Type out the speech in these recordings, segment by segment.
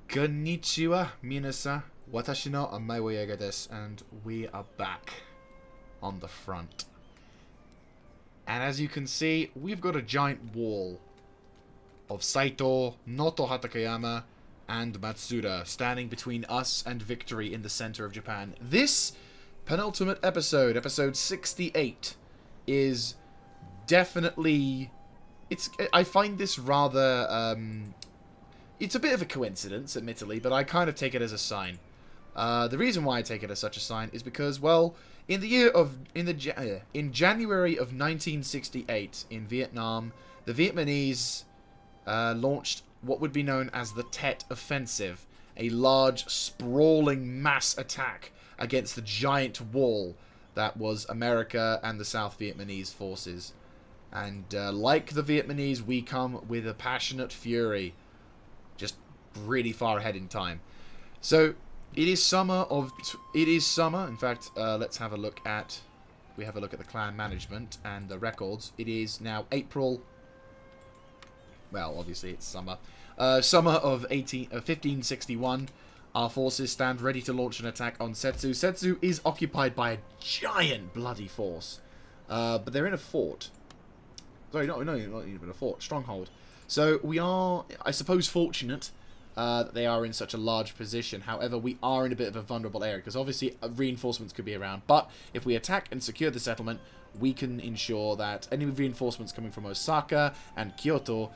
Konnichiwa, minasan. Watashi no amai wa Jaeger desu. And we are back on the front. And as you can see, we've got a giant wall of Saito, Noto Hatakeyama, and Matsuda standing between us and victory in the center of Japan. This penultimate episode, episode 68, is definitely... I find this rather... it's a bit of a coincidence, admittedly, but I kind of take it as a sign. The reason why I take it as such a sign is because, well, in January of 1968 in Vietnam, the Vietnamese launched what would be known as the Tet Offensive, a large, sprawling mass attack against the giant wall that was America and the South Vietnamese forces. And like the Vietnamese, we come with a passionate fury, just really far ahead in time. So it is summer. In fact, let's have a look at. We have a look at the clan management and the records. It is now April. Well, obviously it's summer. Summer of 1561. Our forces stand ready to launch an attack on Setsu. Setsu is occupied by a giant bloody force, but they're in a fort. Sorry, not even a fort. Stronghold. So we are, I suppose, fortunate that they are in such a large position. However, we are in a bit of a vulnerable area because obviously reinforcements could be around. But if we attack and secure the settlement, we can ensure that any reinforcements coming from Osaka and Kyoto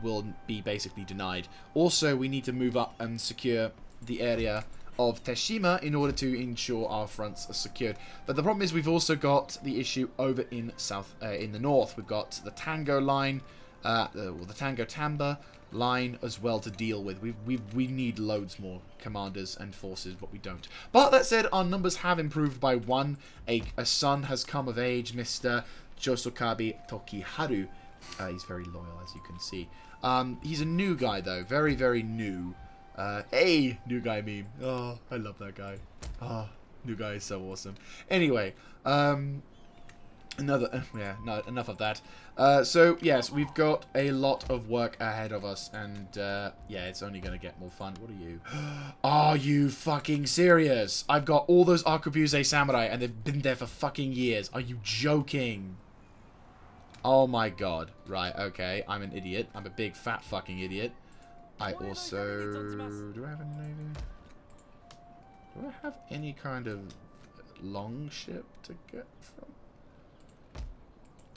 will be basically denied. Also, we need to move up and secure the area of Teshima in order to ensure our fronts are secured. But the problem is we've also got the issue over in the north. We've got the Tango line, the Tango Tamba line as well to deal with. We need loads more commanders and forces, but we don't. But that said, our numbers have improved by one. A son has come of age, Mr. Chosokabe Tokiharu. He's very loyal, as you can see. He's a new guy, though. Very, very new. Hey, new guy meme. Oh, I love that guy. Oh, new guy is so awesome. Anyway, enough of that. So, yes, we've got a lot of work ahead of us, and, yeah, it's only going to get more fun. What are you? Are you fucking serious? I've got all those Arquebuse samurai, and they've been there for fucking years. Are you joking? Oh my god. Right, okay. I'm an idiot. I'm a big, fat fucking idiot. I also... Do I have a navy? Do I have any kind of long ship to get from?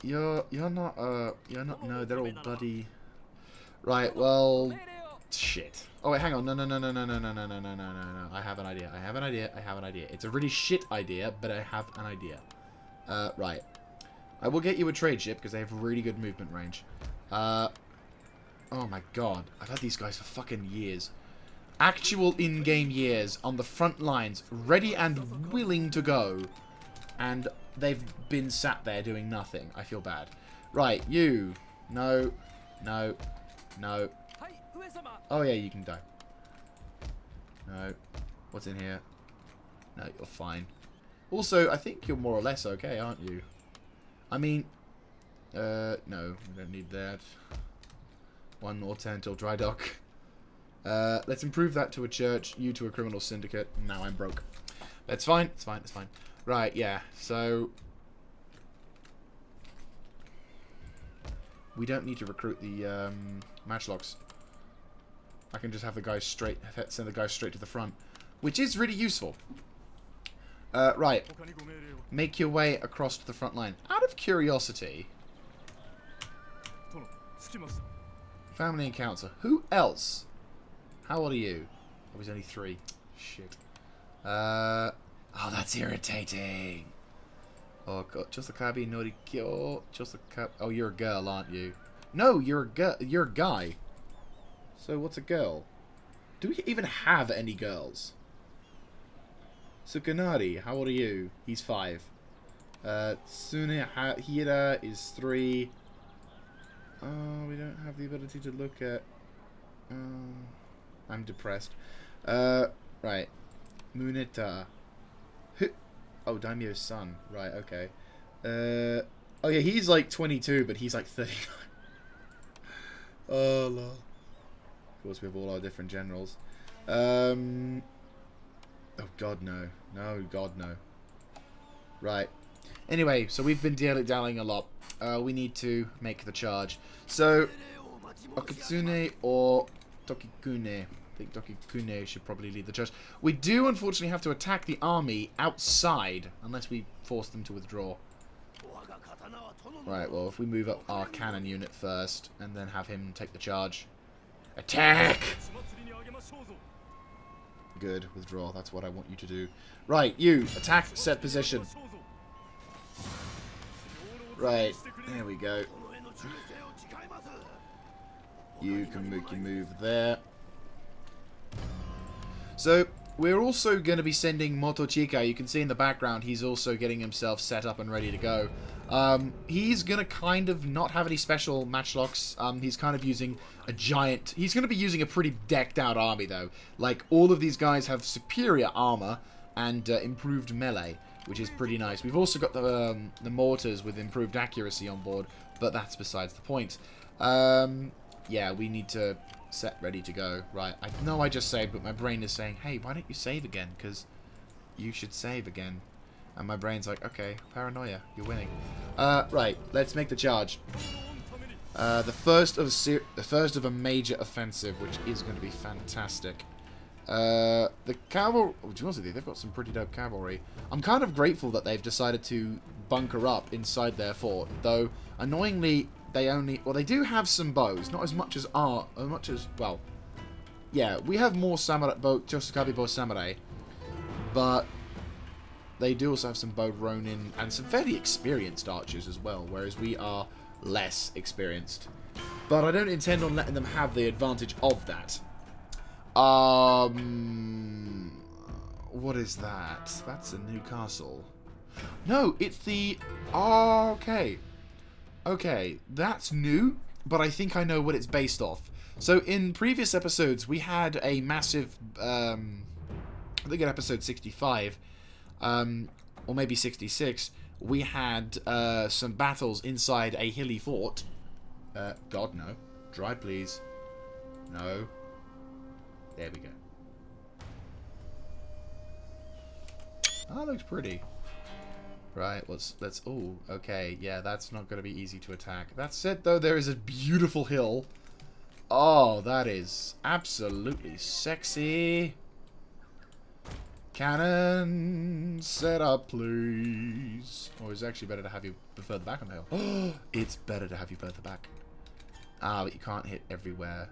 You're not, no, they're all buddy. Right, well... Shit. Oh, wait, hang on. No. I have an idea. I have an idea. It's a really shit idea, but I have an idea. Right. I will get you a trade ship, because they have really good movement range. Oh my god. I've had these guys for fucking years. Actual in-game years on the front lines, ready and willing to go. And they've been sat there doing nothing. I feel bad. Right, you. No. Oh yeah, you can die. No. What's in here? No, you're fine. Also, I think you're more or less okay, aren't you? I mean, no, we don't need that. One more turn till dry dock. Let's improve that to a church, you to a criminal syndicate. Now I'm broke. That's fine, it's fine. Right, yeah, so... We don't need to recruit the matchlocks. I can just have the guys send the guys straight to the front. Which is really useful. Right. Make your way across to the front line. Out of curiosity... Family and counselor. Who else? How old are you? Oh, he's only 3. Shit. Oh, that's irritating. Oh god. Chosokabe Norikyo. Chosokabe. Oh, you're a girl, aren't you? No, you're a girl. You're a guy. So what's a girl? Do we even have any girls? Sukanari, how old are you? He's 5. Tsunehira is 3. Oh, we don't have the ability to look at... I'm depressed. Right. Muneta. Oh, Daimyo's son. Right, okay. Oh yeah, he's like 22, but he's like 39. Oh, lol. course, we have all our different generals. Oh, God, no. No, God, no. Right. Anyway, so we've been dilly-dallying a lot. We need to make the charge. So, Okitsune or Tokikune. I think Tokikune should probably lead the charge. We do, unfortunately, have to attack the army outside, unless we force them to withdraw. Right, well, if we move up our cannon unit first, and then have him take the charge. Attack! Good, withdraw, that's what I want you to do. Right, you, attack, set position. Right, there we go. You can make your move there. So, we're also going to be sending Motochika. You can see in the background, he's also getting himself set up and ready to go. He's going to kind of not have any special matchlocks. He's kind of using a giant... He's going to be using a pretty decked out army, though. Like, all of these guys have superior armor and improved melee, which is pretty nice. We've also got the mortars with improved accuracy on board, but that's besides the point. Yeah, we need to set ready to go. Right, I know I just saved, but my brain is saying, hey, why don't you save again? Because you should save again. And my brain's like, okay, paranoia, you're winning. Right, let's make the charge. The first of a major offensive, which is going to be fantastic. The cavalry, to be honest with you, they've got some pretty dope cavalry. I'm kind of grateful that they've decided to bunker up inside their fort, though annoyingly they only, well, they do have some bows, not as much as well, yeah, we have more samurai Chosokabe bow samurai, but they do also have some bowed ronin and some fairly experienced archers as well, whereas we are less experienced. But I don't intend on letting them have the advantage of that. What is that? That's a new castle. No, it's the... Oh, okay. Okay, that's new, but I think I know what it's based off. So in previous episodes, we had a massive... I think in episode 65, or maybe 66, we had some battles inside a hilly fort. God, no. Dry, please. No. There we go. That looks pretty. Right, let's oh, okay, yeah, that's not going to be easy to attack. That said, though, there is a beautiful hill. Oh, that is absolutely sexy. Cannon, set up, please. Or it's actually better to have you further back on the hill. Oh, it's better to have you further back. Ah, but you can't hit everywhere.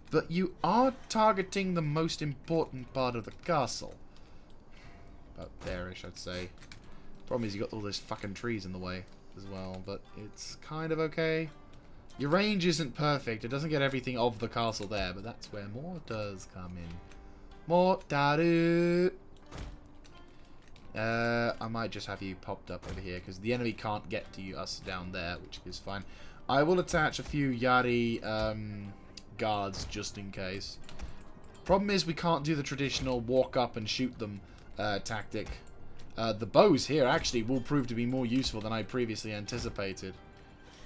But you are targeting the most important part of the castle. About there-ish, I'd say. Problem is you got all those fucking trees in the way as well, but it's kind of okay. Your range isn't perfect. It doesn't get everything of the castle there, but that's where mortars come in. Mortaru! I might just have you popped up over here, because the enemy can't get to us down there, which is fine. I will attach a few Yari guards, just in case. Problem is we can't do the traditional walk up and shoot them tactic. The bows here actually will prove to be more useful than I previously anticipated.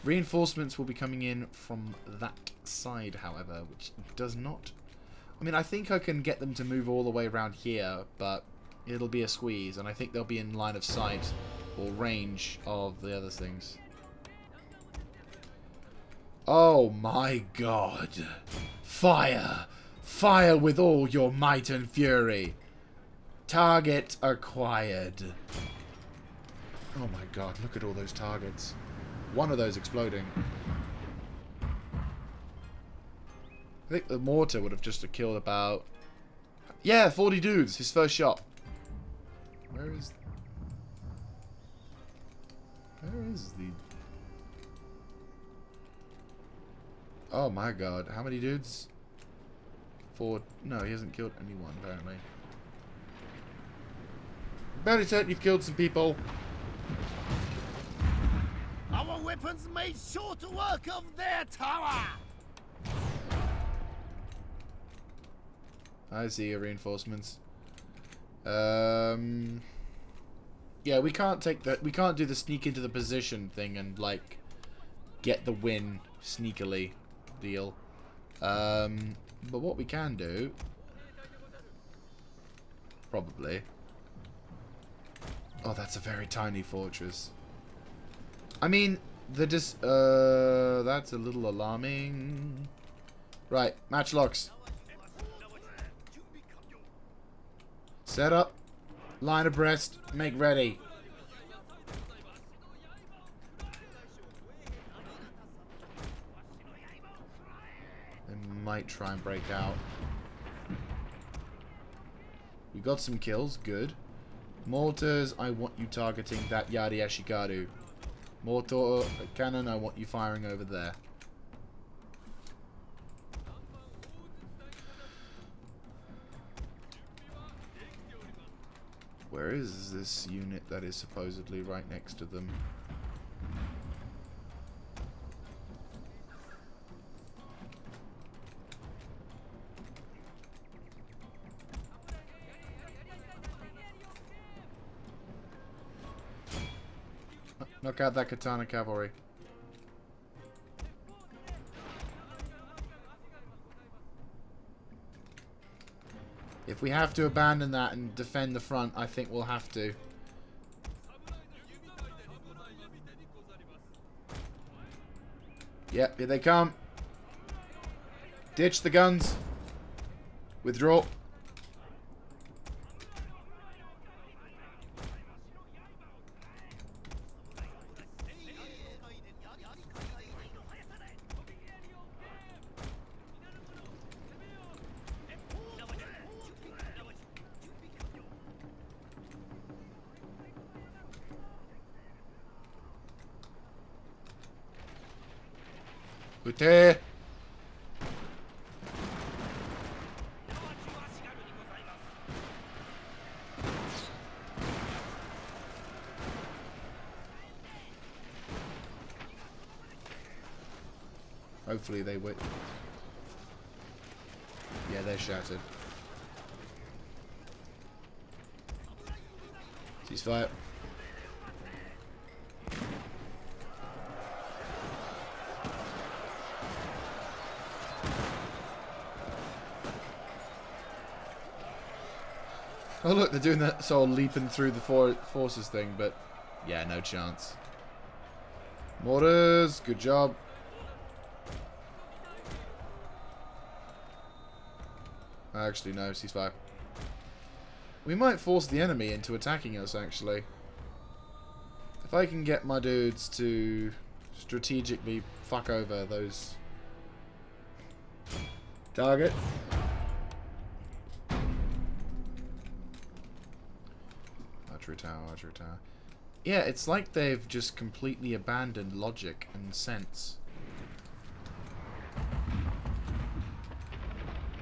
Reinforcements will be coming in from that side, however, which does not... I mean, I think I can get them to move all the way around here, but it'll be a squeeze, and I think they'll be in line of sight or range of the other things. Oh my god. Fire! Fire with all your might and fury! Target acquired. Oh my god, look at all those targets. One of those exploding. I think the mortar would have just killed about... Yeah, 40 dudes, his first shot. Where is the... Oh my god, how many dudes? 4... No, he hasn't killed anyone, apparently. Very certain you've killed some people. Our weapons made short work of their tower. I see your reinforcements. Yeah, we can't take the... We can't do the sneak into the position thing and, like, get the win sneakily deal. But but what we can do... Probably. Oh, that's a very tiny fortress. I mean, that's a little alarming. Right, matchlocks. Set up. Line abreast. Make ready. They might try and break out. We got some kills. Good. Mortars, I want you targeting that Yari Ashikaru. Mortar cannon, I want you firing over there. Where is this unit that is supposedly right next to them? Knock out that katana cavalry. If we have to abandon that and defend the front, I think we'll have to. Yep, here they come. Ditch the guns. Withdraw. Ute. Hopefully they win. Yeah, they're shattered. Ceasefire. Oh look, they're doing that sort of leaping through the forces thing, but yeah, no chance. Mortars, good job. Actually, no, ceasefire. We might force the enemy into attacking us, actually. If I can get my dudes to strategically fuck over those... Target. Archery tower, archery tower. Yeah, it's like they've just completely abandoned logic and sense.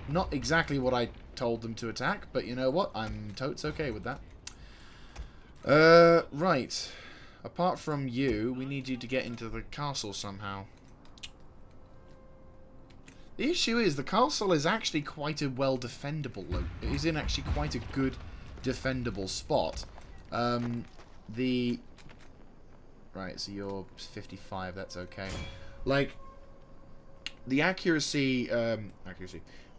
Not exactly what I told them to attack, but you know what? I'm totes okay with that. Right. Apart from you, we need you to get into the castle somehow. The issue is, the castle is actually quite a well defendable look. It is in actually quite a good defendable spot. Right, so you're 55, that's okay. Like, the accuracy,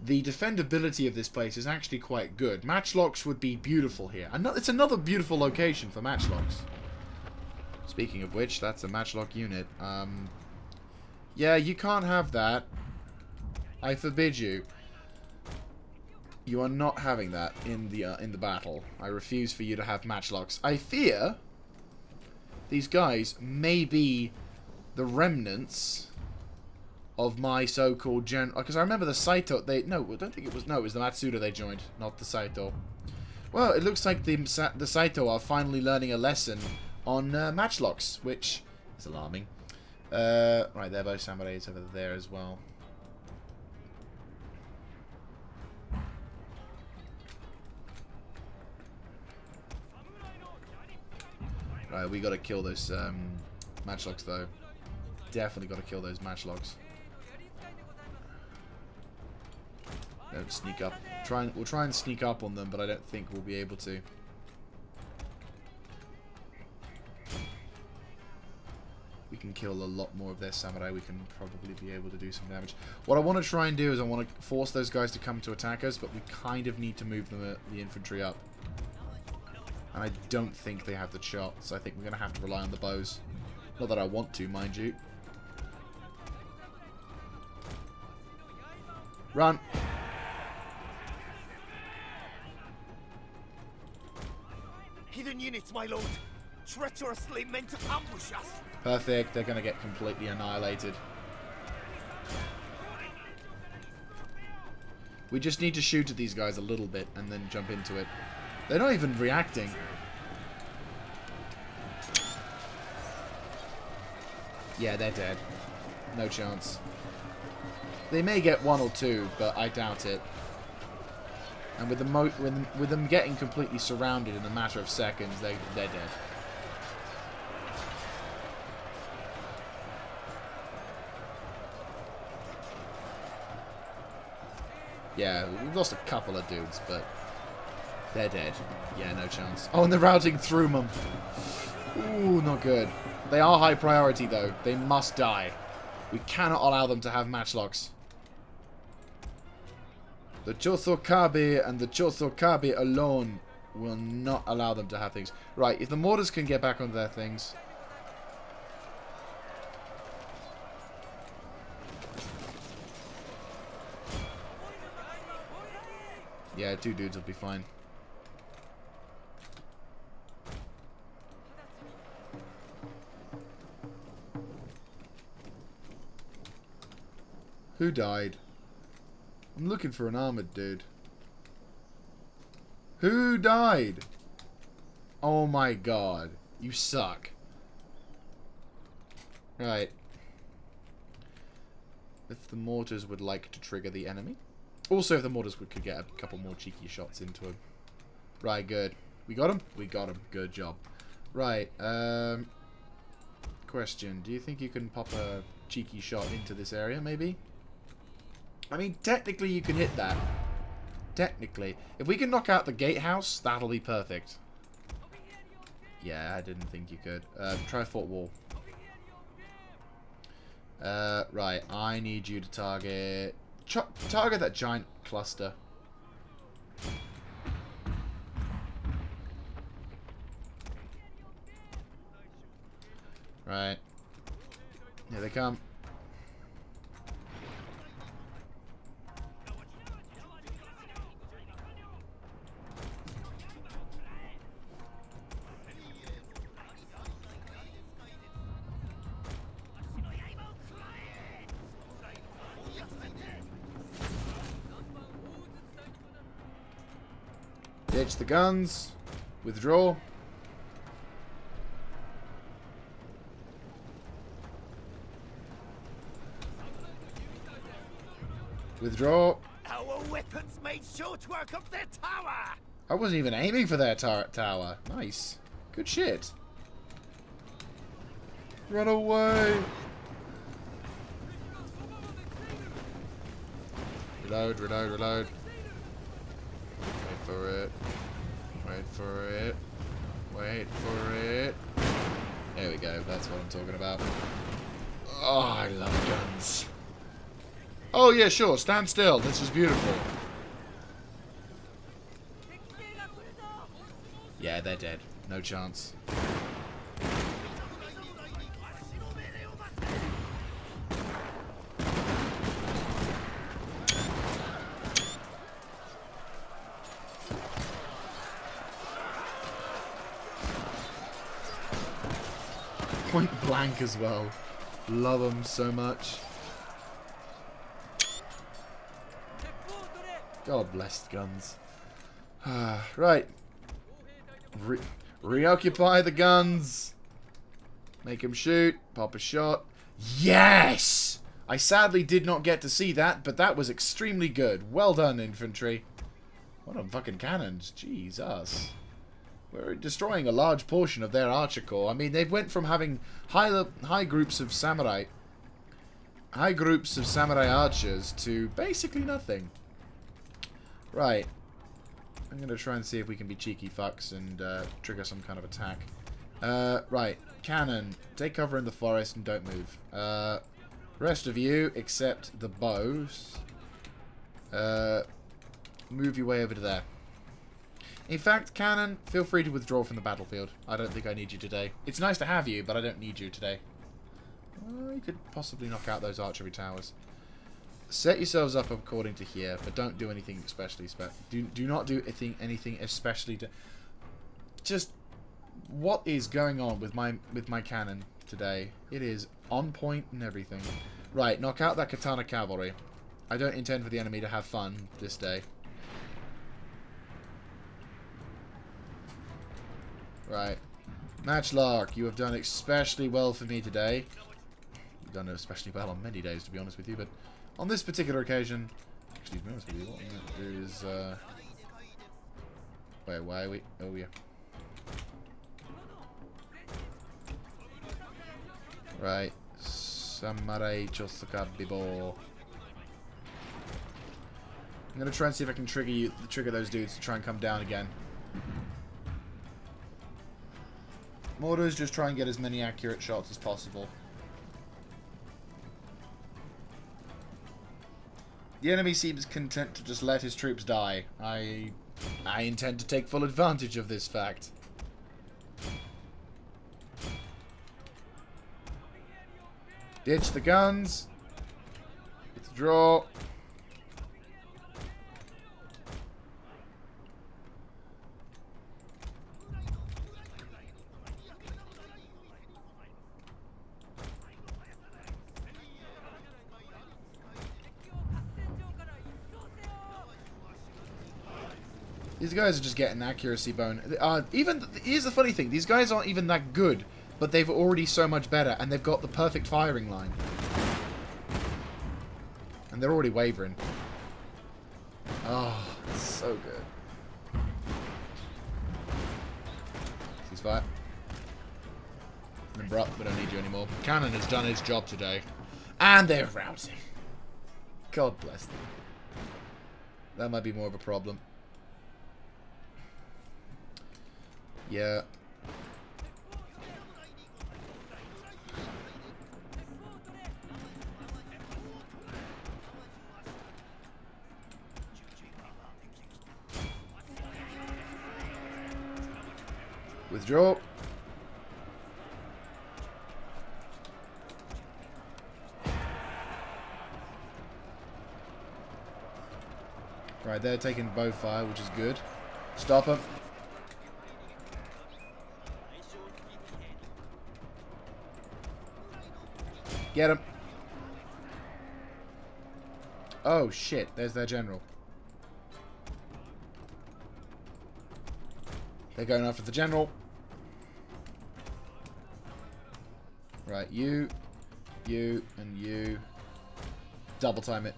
the defendability of this place is actually quite good. Matchlocks would be beautiful here. It's another beautiful location for matchlocks. Speaking of which, that's a matchlock unit. Yeah, you can't have that. I forbid you. You are not having that in the battle. I refuse for you to have matchlocks. I fear these guys may be the remnants of my so-called general. Because I remember the Saito. No, I don't think it was. No, it was the Matsuda they joined, not the Saito. Well, it looks like the Saito are finally learning a lesson on matchlocks, which is alarming. Right, there, both samurais over there as well. Right, we gotta kill those matchlocks though. Definitely gotta kill those matchlocks. Don't sneak up. We'll try and sneak up on them, but I don't think we'll be able to. can kill a lot more of their samurai, we can probably be able to do some damage. What I want to try and do is I want to force those guys to come to attack us, but we kind of need to move the infantry up. And I don't think they have the shots. I think we're going to have to rely on the bows. Not that I want to, mind you. Run! Hidden units, my lord. Treacherously meant to ambush us. Perfect. They're going to get completely annihilated. We just need to shoot at these guys a little bit and then jump into it. They're not even reacting. Yeah, they're dead. No chance. They may get one or two, but I doubt it. And with them getting completely surrounded in a matter of seconds, they're dead. Yeah, we've lost a couple of dudes, but they're dead. Yeah, no chance. Oh, and they're routing through them. Ooh, not good. They are high priority, though. They must die. We cannot allow them to have matchlocks. The Chosokabe and the Chosokabe alone will not allow them to have things. Right, if the mortars can get back onto their things. Yeah, 2 dudes will be fine. Who died? I'm looking for an armored dude. Who died? Oh my god. You suck. Right. If the mortars would like to trigger the enemy. Also, if the mortars could get a couple more cheeky shots into him. Right, good. We got him? We got him. Good job. Right, question. Do you think you can pop a cheeky shot into this area, maybe? I mean, technically you can hit that. Technically. If we can knock out the gatehouse, that'll be perfect. Yeah, I didn't think you could. Try fort wall. Right, I need you to target... target that giant cluster. Right. Here they come. Ditch the guns. Withdraw. Withdraw. Our weapons made short work of their tower. I wasn't even aiming for their tower. Nice. Good shit. Run away. Reload, reload, reload. Wait for it. Wait for it. Wait for it. There we go. That's what I'm talking about. Oh, I love guns. Oh, yeah, sure. Stand still. This is beautiful. Yeah, they're dead. No chance. Point blank as well. Love them so much. God bless guns. Right. Reoccupy the guns. Make them shoot. Pop a shot. Yes! I sadly did not get to see that, but that was extremely good. Well done, infantry. What on fucking cannons. Jesus. We're destroying a large portion of their archer corps. I mean, they went from having high groups of samurai archers to basically nothing. Right. I'm going to try and see if we can be cheeky fucks and trigger some kind of attack. Right. Cannon. Take cover in the forest and don't move. Rest of you, except the bows. Move your way over to there. In fact, Cannon, feel free to withdraw from the battlefield. I don't think I need you today. It's nice to have you, but I don't need you today. You could possibly knock out those archery towers. Set yourselves up according to here, but don't do anything especially do not do anything especially just what is going on with my cannon today? It is on point and everything. Right, knock out that katana cavalry. I don't intend for the enemy to have fun this day. Right. Matchlock, you have done especially well for me today. You've done especially well on many days, to be honest with you, but on this particular occasion... Actually, to be honest with you, what I'm going to do is... Wait, why are we... Oh, yeah. Right. Samurai Chosokabe bo. I'm going to try and see if I can trigger those dudes to try and come down again. Mortars, just try and get as many accurate shots as possible. The enemy seems content to just let his troops die. I intend to take full advantage of this fact. Ditch the guns. Withdraw. These guys are just getting accuracy bone. Here's the funny thing: these guys aren't even that good, but they've already so much better, and they've got the perfect firing line, and they're already wavering. Oh, it's so good. Ceasefire. Remember up, we don't need you anymore. Cannon has done his job today, and they're rousing. God bless them. That might be more of a problem. Yeah. Withdraw. Right, they're taking bow fire, which is good. Stop them. Get him. Oh, shit. There's their general. They're going after the general. Right, you, and you. Double time it.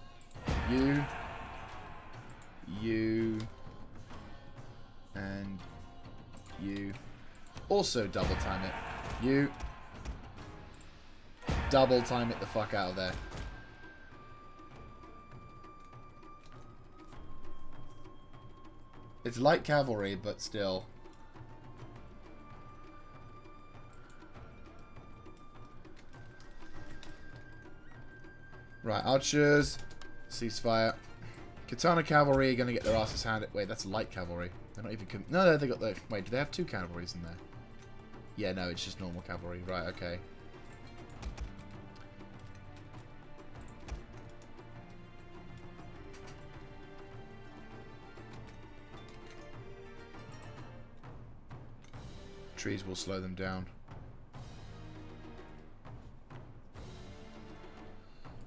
You, and you. Also double time it. You. Double time it the fuck out of there. It's light cavalry, but still. Right, archers. Ceasefire. Katana cavalry are going to get their asses handed. Wait, that's light cavalry. They're not even... No, they got the... Wait, do they have two cavalries in there? Yeah, no, it's just normal cavalry. Right, okay. Trees will slow them down.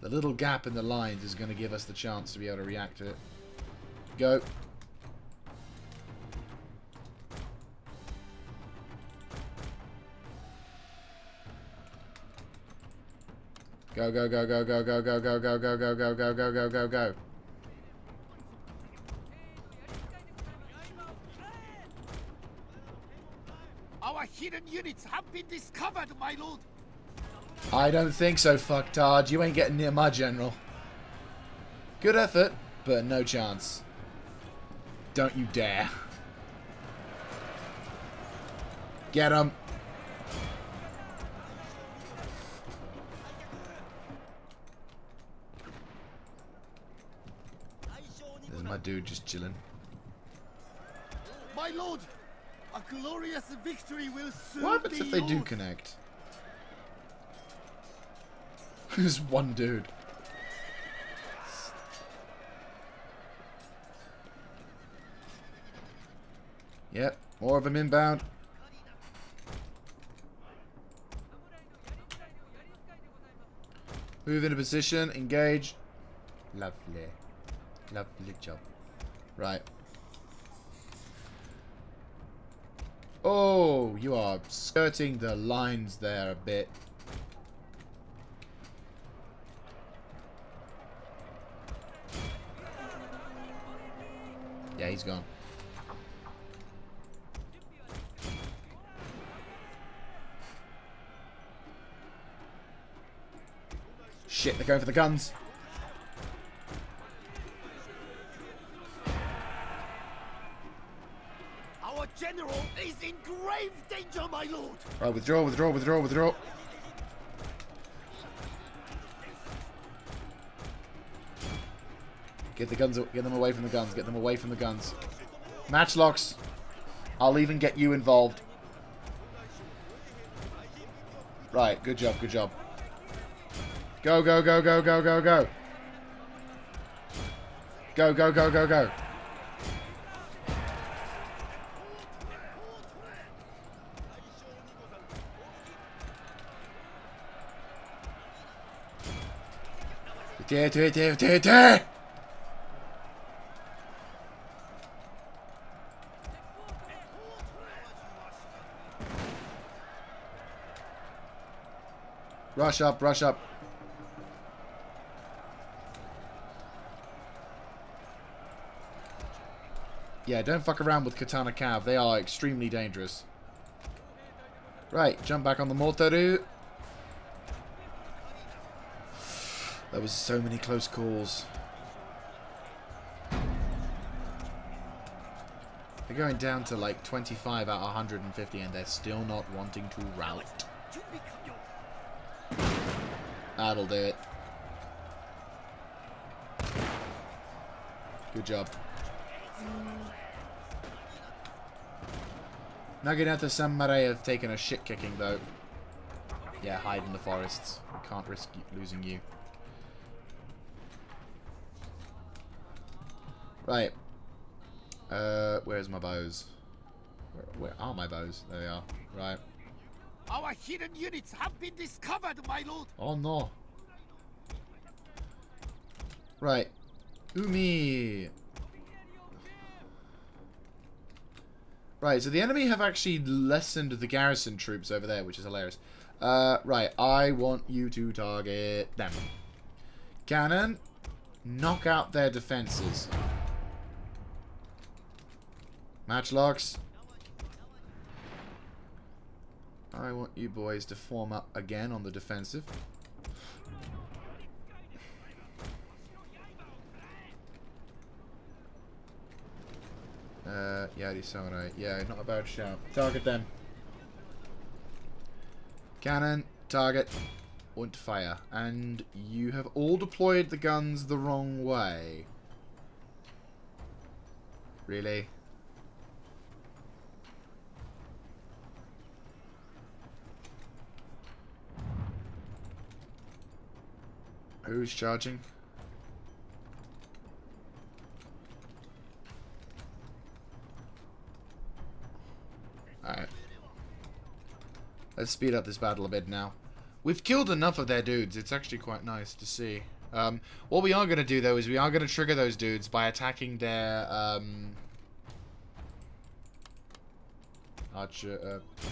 The little gap in the lines is going to give us the chance to be able to react to it. Go. Go, go, go, go, go, go, go, go, go, go, go, go, go, go, go, go, go. Our hidden units have been discovered, my lord. I don't think so, fucktard. You ain't getting near my general. Good effort, but no chance. Don't you dare. Get him. My dude just chilling. My lord, a glorious victory will soon What happens if they do yours. connect? There's one dude. Yep, more of them inbound. Move into position, engage. Lovely. Lovely job. Right. Oh, you are skirting the lines there a bit. Yeah, he's gone. Shit, they're going for the guns. Our general is in grave danger, my lord. Right, withdraw, withdraw, withdraw, withdraw. Get the guns, get them away from the guns, get them away from the guns. Matchlocks. I'll even get you involved. Right, good job, good job. Go, go, go, go, go, go, go. Go, go, go, go, go. Rush up, rush up. Yeah, don't fuck around with Katana Cav. They are extremely dangerous. Right, jump back on the Mortaru. There was so many close calls. They're going down to like 25 out of 150 and they're still not wanting to rally. That'll do it. Good job. Naginata Samurai have taken a shit kicking though. Yeah, hide in the forests. We can't risk losing you. Right. Where's my bows? Where are my bows? There they are. Right. Our hidden units have been discovered, my lord. Oh no. Right. Umi. Right, so the enemy have actually lessened the garrison troops over there, which is hilarious. Right, I want you to target them. Cannon, knock out their defenses. Matchlocks. I want you boys to form up again on the defensive. Yadi Samurai. Yeah, not a bad shout. Target them. Cannon, target, und fire. And you have all deployed the guns the wrong way. Really? Who's charging? Alright. Let's speed up this battle a bit now. We've killed enough of their dudes. It's actually quite nice to see. What we are going to do, though, is we are going to trigger those dudes by attacking their...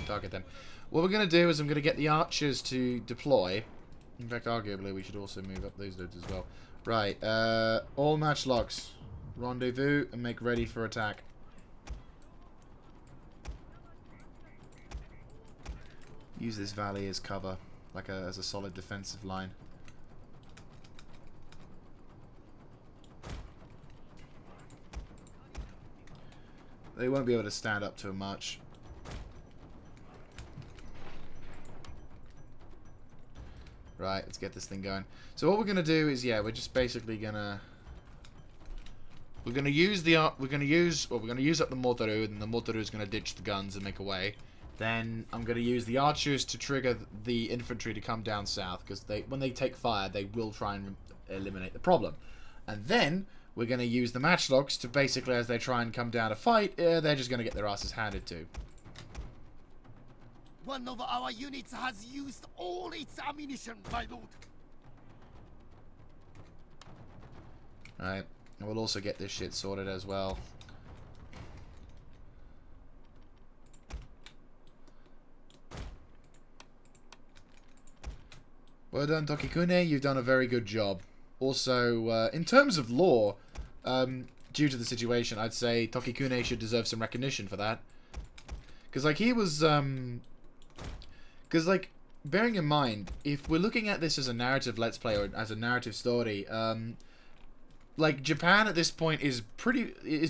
target them. What we're going to do is I'm going to get the archers to deploy. In fact, arguably, we should also move up those dudes as well. Right. All matchlocks. Rendezvous and make ready for attack. Use this valley as cover, like as a solid defensive line. They won't be able to stand up to much. Right, let's get this thing going. So what we're going to do is, yeah, we're just basically going to We're gonna use the we're gonna use up the Motoru, and the Motoru is gonna ditch the guns and make away. Then I'm gonna use the archers to trigger the infantry to come down south, because when they take fire, they will try and eliminate the problem. And then we're gonna use the matchlocks to basically, as they try and come down to fight, they're just gonna get their asses handed to. One of our units has used all its ammunition, my lord. Alright, and we'll also get this shit sorted as well. Well done, Tokikune. You've done a very good job. Also, in terms of lore, due to the situation, I'd say Tokikune should deserve some recognition for that. Because, like, he was, because, like, bearing in mind, if we're looking at this as a narrative let's play, or as a narrative story, like, Japan at this point is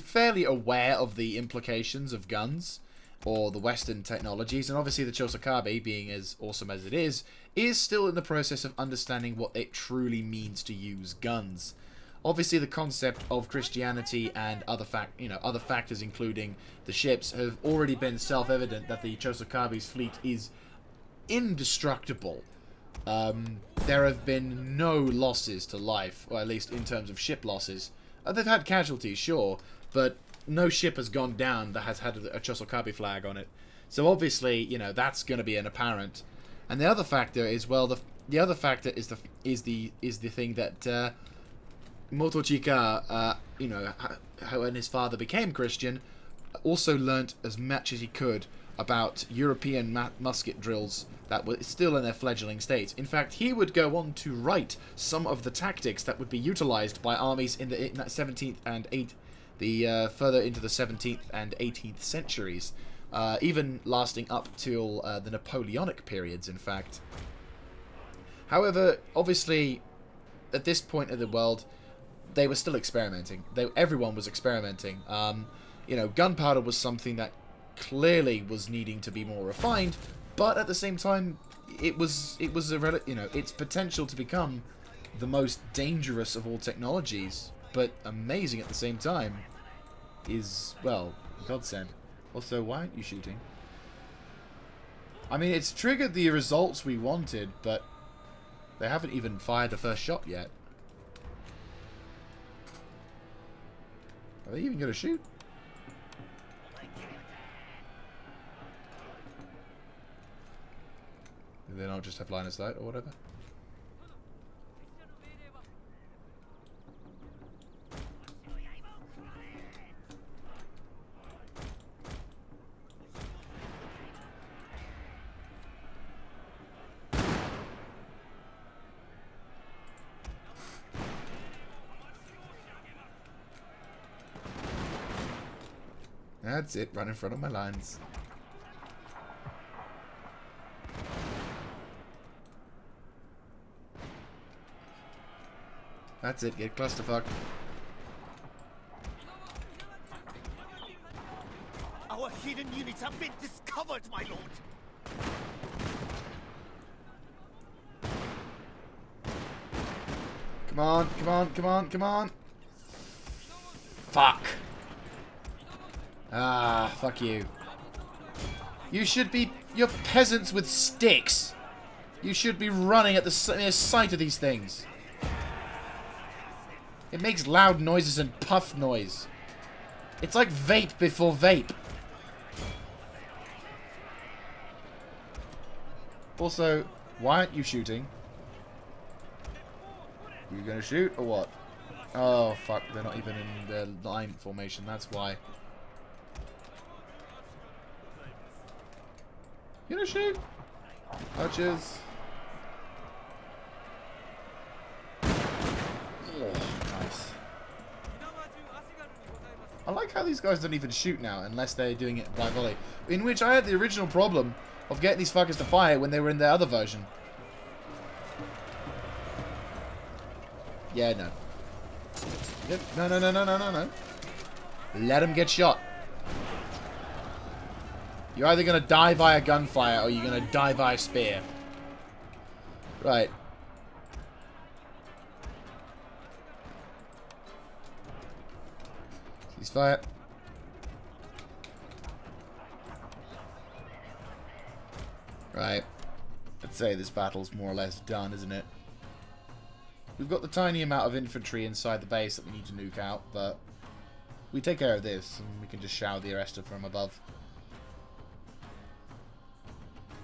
fairly aware of the implications of guns, or the Western technologies, and obviously the Chosokabe, being as awesome as it is still in the process of understanding what it truly means to use guns. Obviously, the concept of Christianity and other factors, including the ships, have already been self-evident that the Chosokabe's fleet is indestructible. There have been no losses to life, or at least in terms of ship losses. They've had casualties, sure, but no ship has gone down that has had a Chosokabe flag on it. So obviously, you know, that's going to be an apparent. And the other factor is, well, the other factor is the thing that Motochika, you know, when his father became Christian, also learnt as much as he could about European musket drills that were still in their fledgling state. In fact, he would go on to write some of the tactics that would be utilized by armies in the 17th and further into the 17th and 18th centuries, even lasting up till the Napoleonic periods, in fact. However, obviously, at this point of the world, they were still experimenting. Everyone was experimenting. You know, gunpowder was something that clearly was needing to be more refined, but at the same time, it was its potential to become the most dangerous of all technologies, but amazing at the same time, is, well, a godsend. Also, why aren't you shooting? I mean, it's triggered the results we wanted, but they haven't even fired the first shot yet. Are they even going to shoot? Do they not just have line of sight or whatever? That's it, run in front of my lines. That's it, get clusterfuck. Our hidden units have been discovered, my lord. Come on, come on, come on, come on. Fuck. Ah, fuck you. You should be... You're peasants with sticks. You should be running at the sight of these things. It makes loud noises and puff noise. It's like vape before vape. Also, why aren't you shooting? You gonna shoot or what? Oh, fuck. They're not even in their line formation. That's why. You gonna shoot? Archers. Nice. I like how these guys don't even shoot now unless they're doing it by volley. In which I had the original problem of getting these fuckers to fire when they were in their other version. Yeah, no. Yep. No, no, no, no, no, no, no. Let them get shot. You're either going to die via gunfire or you're going to die via spear. Right. Ceasefire. Right. I'd say this battle's more or less done, isn't it? We've got the tiny amount of infantry inside the base that we need to nuke out, but we take care of this, and we can just shower the rest from above.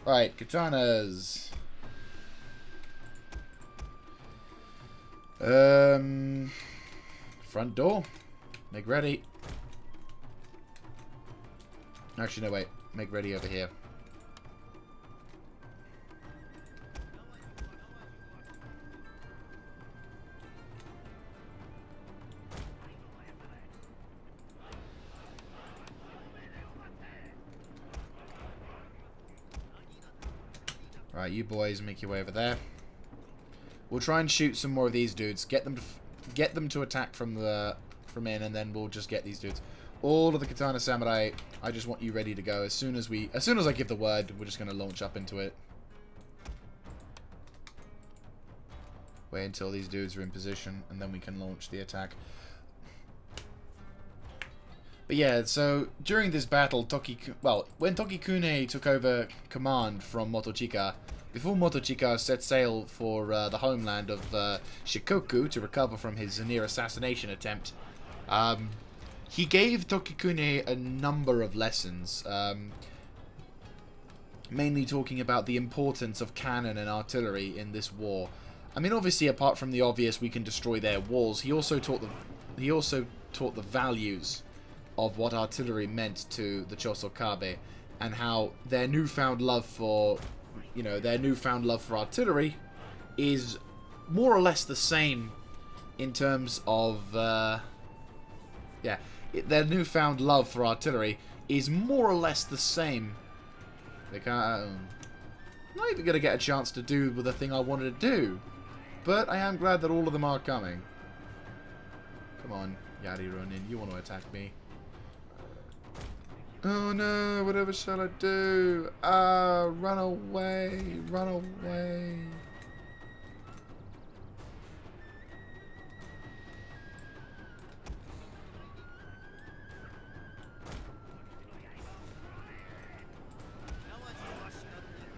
Right, katanas. Front door. Make ready. Actually, no, wait. Make ready over here. Right, you boys make your way over there. We'll try and shoot some more of these dudes. Get them to attack from in, and then we'll just get these dudes. All of the Katana Samurai, I just want you ready to go. As soon as I give the word, we're just gonna launch up into it. Wait until these dudes are in position, and then we can launch the attack. But yeah, so during this battle, when Tokikune took over command from Motochika, before Motochika set sail for the homeland of Shikoku to recover from his near assassination attempt, he gave Tokikune a number of lessons, mainly talking about the importance of cannon and artillery in this war. I mean, obviously, apart from the obvious, we can destroy their walls. He also taught the values of what artillery meant to the Chosokabe, and how their newfound love for, artillery is more or less the same in terms of, their newfound love for artillery is more or less the same. They can't, I'm not even going to get a chance to do with the thing I wanted to do, but I am glad that all of them are coming. Come on, Yari Ronin, you want to attack me? Oh no, whatever shall I do? Ah, run away, run away.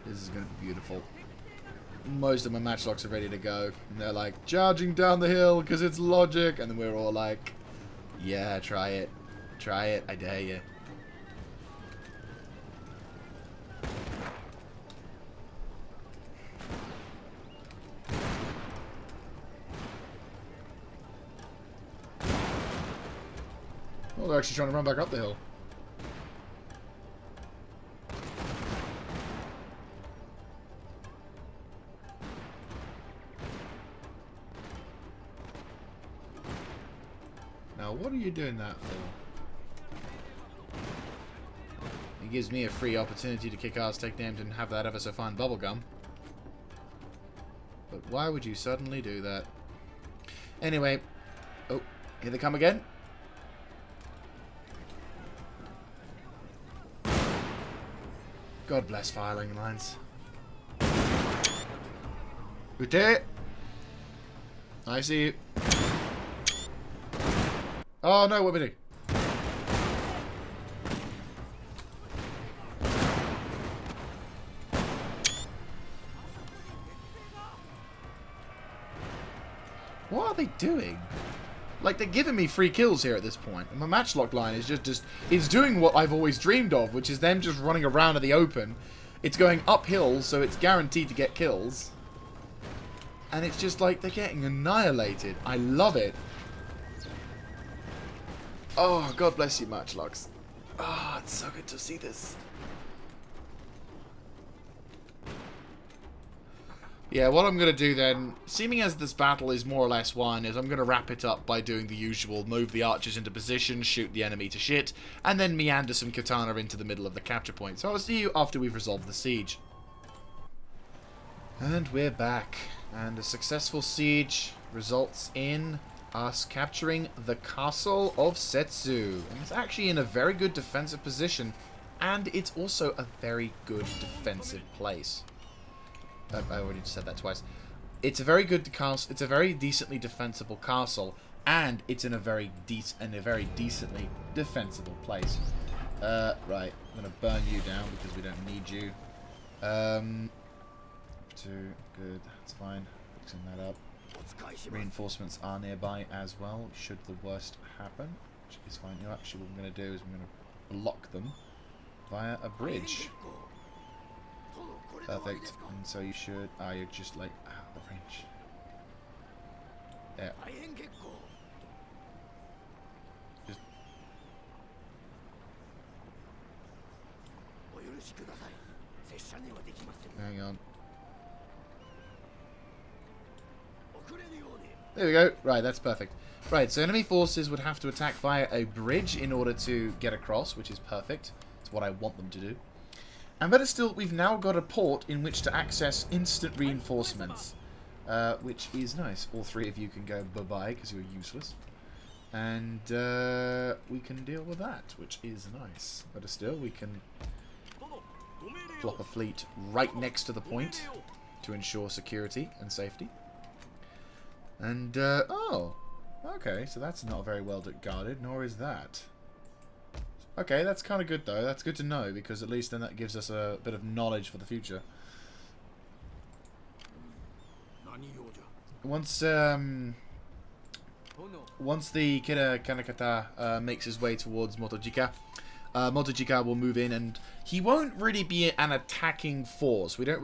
This is going to be beautiful. Most of my matchlocks are ready to go. And they're like, charging down the hill because it's logic. And then we're all like, yeah, try it. Try it, I dare you. Oh, they're actually trying to run back up the hill. Now, what are you doing that for? It gives me a free opportunity to kick ass, take names, and have that ever so fine bubblegum. But why would you suddenly do that? Anyway. Oh, here they come again. God bless firing lines. Ute! I see you. Oh no, what we do? What are they doing? Like, they're giving me free kills here at this point. And my matchlock line is it's doing what I've always dreamed of, which is them just running around in the open. It's going uphill, so it's guaranteed to get kills. And it's just like, they're getting annihilated. I love it. Oh, God bless you, matchlocks. Oh, it's so good to see this. Yeah, what I'm going to do then, seeming as this battle is more or less won, is I'm going to wrap it up by doing the usual, move the archers into position, shoot the enemy to shit, and then meander some katana into the middle of the capture point. So I'll see you after we've resolved the siege. And we're back. And a successful siege results in us capturing the castle of Setsu. And it's actually in a very good defensive position, and it's also a very good defensive place. I already said that twice. It's a very good castle. It's a very decently defensible castle, and it's in a very decently defensible place. Right, I'm gonna burn you down because we don't need you. 2, good, that's fine. Fixing that up. Reinforcements are nearby as well, should the worst happen, which is fine. You know, actually, what I'm gonna do is I'm gonna block them via a bridge. Perfect. And so you should. Ah, you're just like out of the range. Yeah. Just. Hang on. There we go. Right, that's perfect. Right, so enemy forces would have to attack via a bridge in order to get across, which is perfect. It's what I want them to do. And better still, we've now got a port in which to access instant reinforcements, which is nice. All 3 of you can go bye-bye because you're useless. And we can deal with that, which is nice. Better still, we can plop a fleet right next to the point to ensure security and safety. And, oh, okay, so that's not very well guarded, nor is that. Okay, that's kind of good, though. That's good to know, because at least then that gives us a bit of knowledge for the future. Once the Kira Kanekata makes his way towards Motojika, Motojika will move in, and he won't really be an attacking force. We don't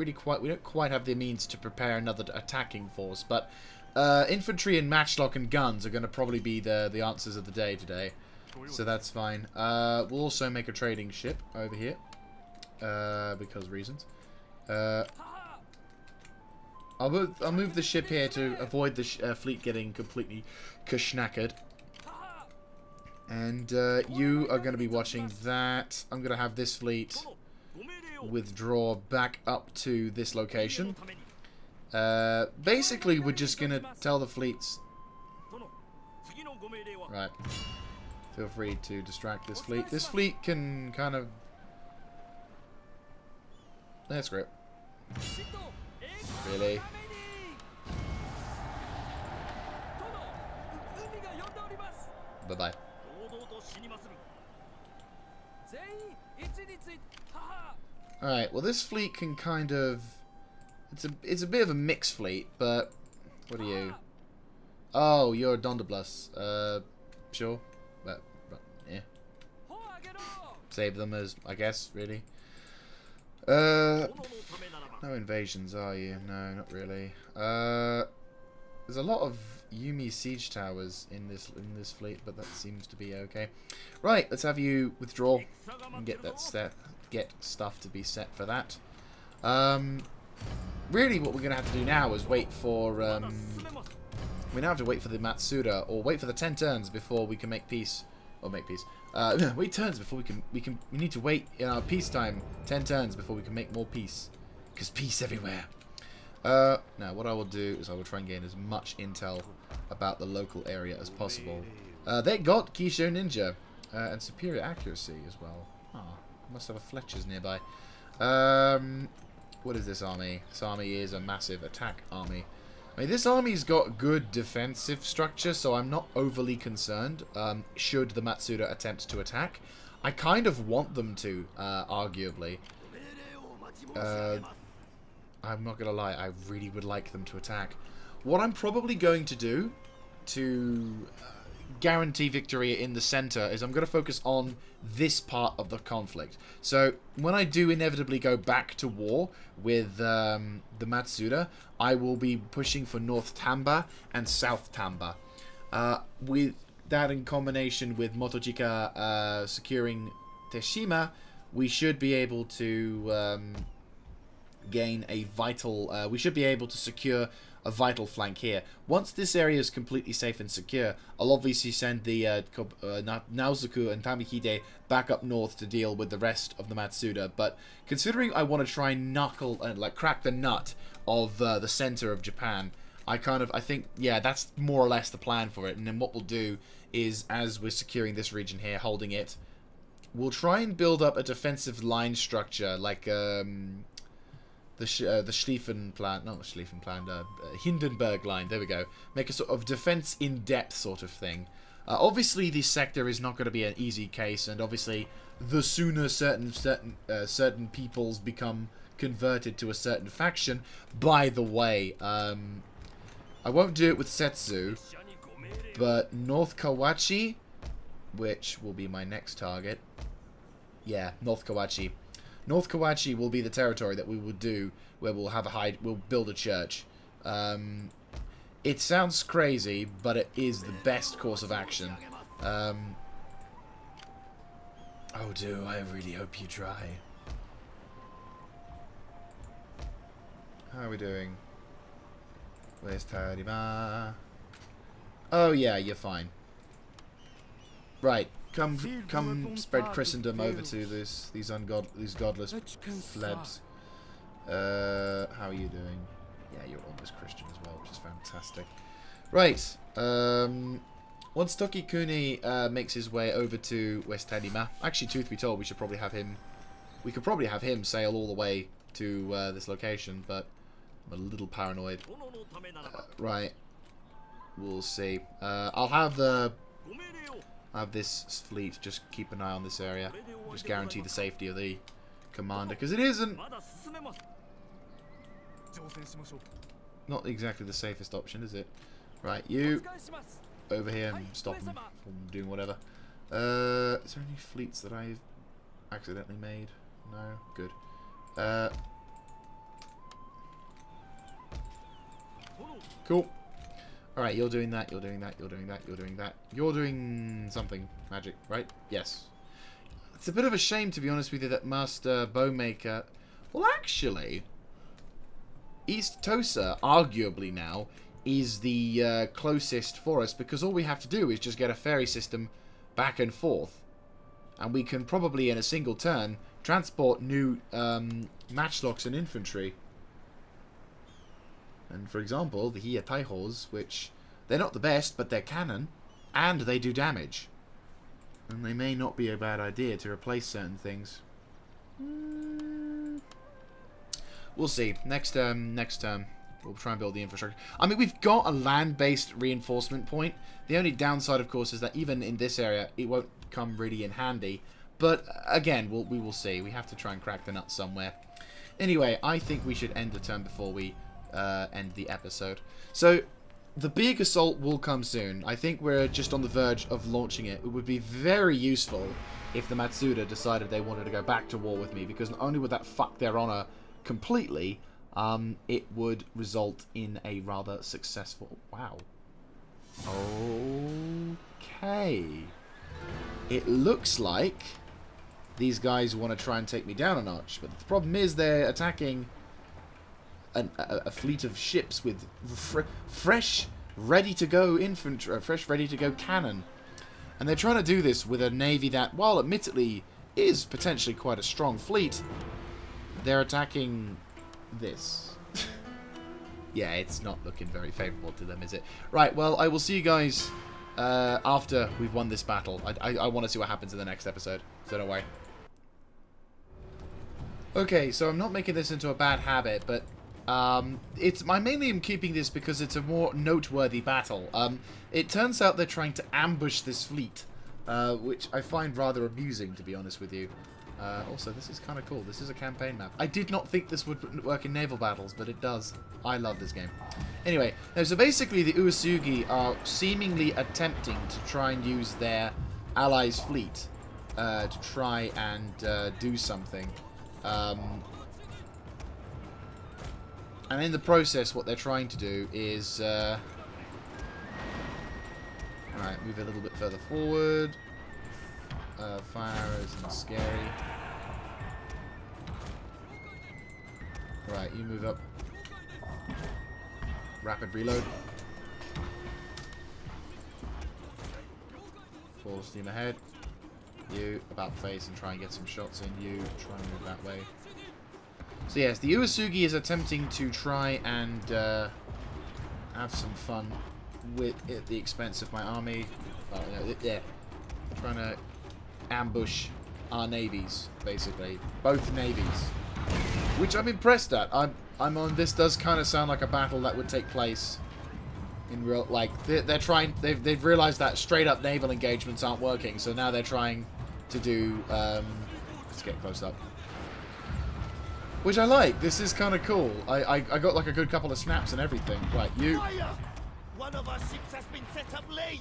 quite have the means to prepare another attacking force, but infantry and matchlock and guns are going to probably be the answers of the day today. So that's fine. We'll also make a trading ship over here. Because reasons. I'll move the ship here to avoid the fleet getting completely knackered. And you are going to be watching that. I'm going to have this fleet withdraw back up to this location. Basically, we're just going to tell the fleets... Right. Feel free to distract this fleet. This fleet can kind of... That's great. Really? Bye-bye. Alright, well this fleet can kind of... It's a bit of a mixed fleet, but... What are you? Oh, you're a Donderblas. Sure. But yeah. Save them as, I guess, really. No invasions, are you? No, not really. There's a lot of Yumi siege towers in this fleet, but that seems to be okay. Right, let's have you withdraw and get that get stuff to be set for that. Really, what we're gonna have to do now is wait for we now have to wait for the Matsuda, or wait for the 10 turns before we can make peace. Or make peace. Wait turns before we need to wait in our peacetime 10 turns before we can make more peace. Because peace everywhere. Now, what I will do is I will try and gain as much intel about the local area as possible. They got Kisho Ninja, and superior accuracy as well. Oh, must have a Fletcher's nearby. What is this army? This army is a massive attack army. I mean, this army's got good defensive structure, so I'm not overly concerned, should the Matsuda attempt to attack. I kind of want them to, arguably. I'm not gonna lie, I really would like them to attack. What I'm probably going to do to guarantee victory in the center is I'm going to focus on this part of the conflict. So when I do inevitably go back to war with the Matsuda, I will be pushing for North Tamba and South Tamba. With that in combination with Motojika securing Teshima, we should be able to gain a vital... we should be able to secure a vital flank here. Once this area is completely safe and secure, I'll obviously send the Naozuku and Tamihide back up north to deal with the rest of the Matsuda. But considering I want to try and crack the nut of the center of Japan, I think, yeah, that's more or less the plan for it. And then what we'll do is, as we're securing this region here, holding it, we'll try and build up a defensive line structure, like the Schlieffenplan, not Schlieffenplan, Hindenburg line. There we go. Make a sort of defense in depth sort of thing. Obviously, this sector is not going to be an easy case, and obviously, the sooner certain peoples become converted to a certain faction. By the way, I won't do it with Setsu, but North Kawachi, which will be my next target. Yeah, North Kawachi. North Kawachi will be the territory that we will do where we'll have we'll build a church. It sounds crazy, but it is the best course of action. Oh, do I really hope you try. How are we doing? Where's Tarima? Oh yeah, you're fine. Right, come spread Christendom over to these godless plebs. How are you doing? Yeah, you're almost Christian as well, which is fantastic. Right, once Tokikuni makes his way over to West Tarima, actually, truth be told, we could probably have him sail all the way to this location, but I'm a little paranoid. Right, we'll see. I'll have this fleet just keep an eye on this area, just guarantee the safety of the commander, because it isn't not exactly the safest option, is it? Right, you over here and stop them from doing whatever. Is there any fleets that I've accidentally made? No? Good. Cool. Alright, you're doing that, you're doing that, you're doing that, you're doing that. You're doing something magic, right? Yes. It's a bit of a shame, to be honest with you, that Master Bowmaker... Well, actually, East Tosa, arguably now, is the closest for us, because all we have to do is just get a ferry system back and forth. And we can probably, in a single turn, transport new matchlocks and infantry. And, for example, the Hiya Taihos, which, they're not the best, but they're cannon, and they do damage. And they may not be a bad idea to replace certain things. We'll see. Next term, we'll try and build the infrastructure. I mean, we've got a land-based reinforcement point. The only downside, of course, is that even in this area, it won't come really in handy. But, again, we will see. We have to try and crack the nut somewhere. Anyway, I think we should end the turn before we end the episode. So, the big assault will come soon. I think we're just on the verge of launching it. It would be very useful if the Matsuda decided they wanted to go back to war with me, because not only would that fuck their honor completely, it would result in a rather successful... Wow. Okay. It looks like these guys want to try and take me down a notch, but the problem is they're attacking a fleet of ships with fresh, ready-to-go infantry, fresh, ready-to-go cannon. And they're trying to do this with a navy that, while admittedly is potentially quite a strong fleet, they're attacking this. Yeah, it's not looking very favourable to them, is it? Right, well, I will see you guys after we've won this battle. I want to see what happens in the next episode, so don't worry. Okay, so I'm not making this into a bad habit, but I mainly am keeping this because it's a more noteworthy battle. It turns out they're trying to ambush this fleet, which I find rather amusing, to be honest with you. Also, this is kind of cool. This is a campaign map. I did not think this would work in naval battles, but it does. I love this game. Anyway, no, so basically the Uesugi are seemingly attempting to try and use their allies' fleet to try and do something. And in the process, what they're trying to do is... Alright, move a little bit further forward. Fire arrows and scary. Right, you move up. Rapid reload. Full steam ahead. You about face and try and get some shots in. You try and move that way. So yes, the Uesugi is attempting to try and have some fun at the expense of my army. Yeah, trying to ambush our navies, basically. Both navies. which I'm impressed at. I'm on. This does kind of sound like a battle that would take place in real. Like they're trying. They've realized that straight up naval engagements aren't working, so now they're trying to do. Let's get close up. Which I like. This is kind of cool. I got like a good couple of snaps and everything. Right, you. Fire! One of our ships has been set ablaze.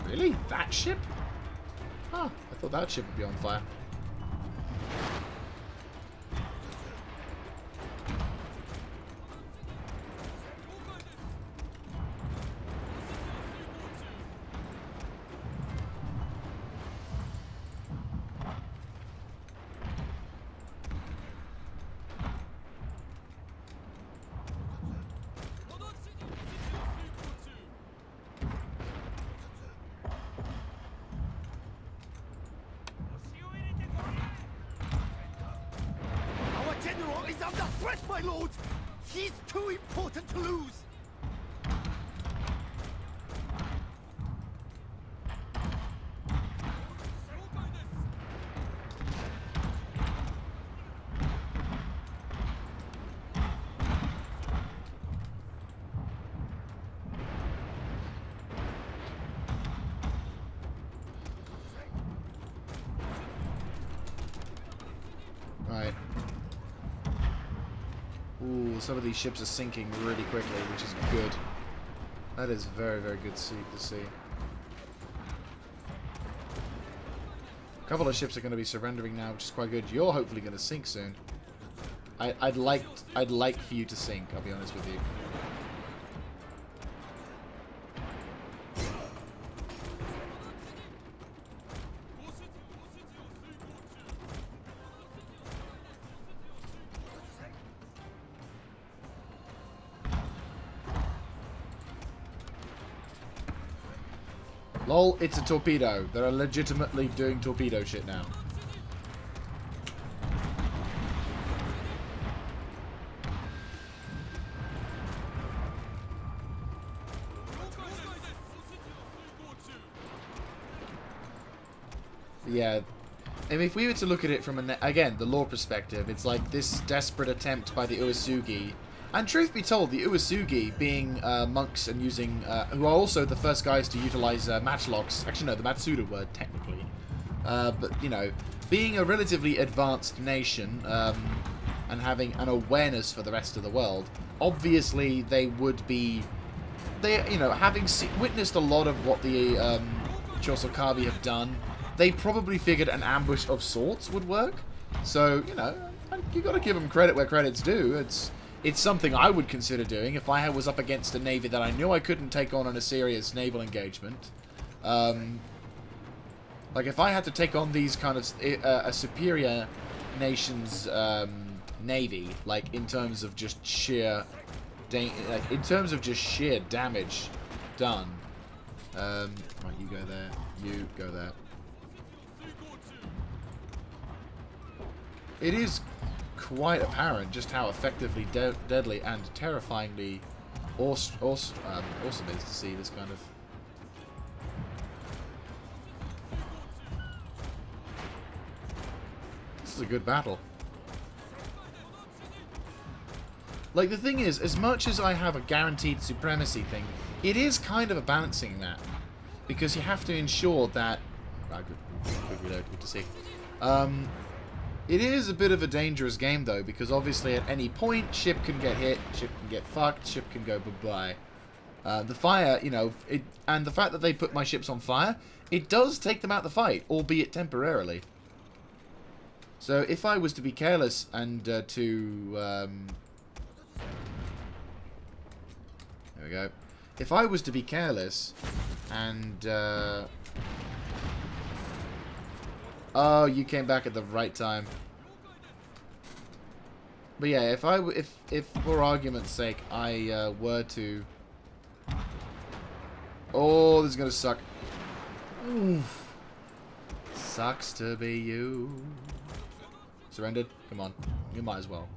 Really? That ship? Huh. I thought that ship would be on fire. He's under threat, my lord! He's too important to lose! Right. Ooh, some of these ships are sinking really quickly, which is good. That is very, very good to see. A couple of ships are going to be surrendering now, which is quite good. You're hopefully going to sink soon. I'd like for you to sink, I'll be honest with you. Lol, it's a torpedo. They're legitimately doing torpedo shit now. Yeah. I mean, if we were to look at it from, again, the lore perspective, it's like this desperate attempt by the Uesugi. And truth be told, the Uesugi, being monks and using, who are also the first guys to utilize matchlocks, actually no, the Matsuda word, technically, but, you know, being a relatively advanced nation, and having an awareness for the rest of the world, obviously they would be, you know, having witnessed a lot of what the Chosokabe have done, they probably figured an ambush of sorts would work. So, you know, you got to give them credit where credit's due. It's something I would consider doing if I was up against a navy that I knew I couldn't take on in a serious naval engagement. Like, if I had to take on these kind of a superior nation's navy, like in terms of just sheer, damage done. Right, you go there. You go there. It is quite apparent just how effectively deadly and terrifyingly awesome it is to see this kind of... This is a good battle. Like, the thing is, as much as I have a guaranteed supremacy thing, it is kind of a balancing that. Because you have to ensure that... Good reload, good to see. It is a bit of a dangerous game, though, because obviously at any point, ship can get hit, ship can get fucked, ship can go bye-bye. The fire, you know, and the fact that they put my ships on fire, it does take them out the fight, albeit temporarily. So if I was to be careless and there we go. If I was to be careless and... Oh, you came back at the right time. But yeah, if for argument's sake I were to... Oh, this is gonna suck. Oof. Sucks to be you. Surrendered? Come on. You might as well.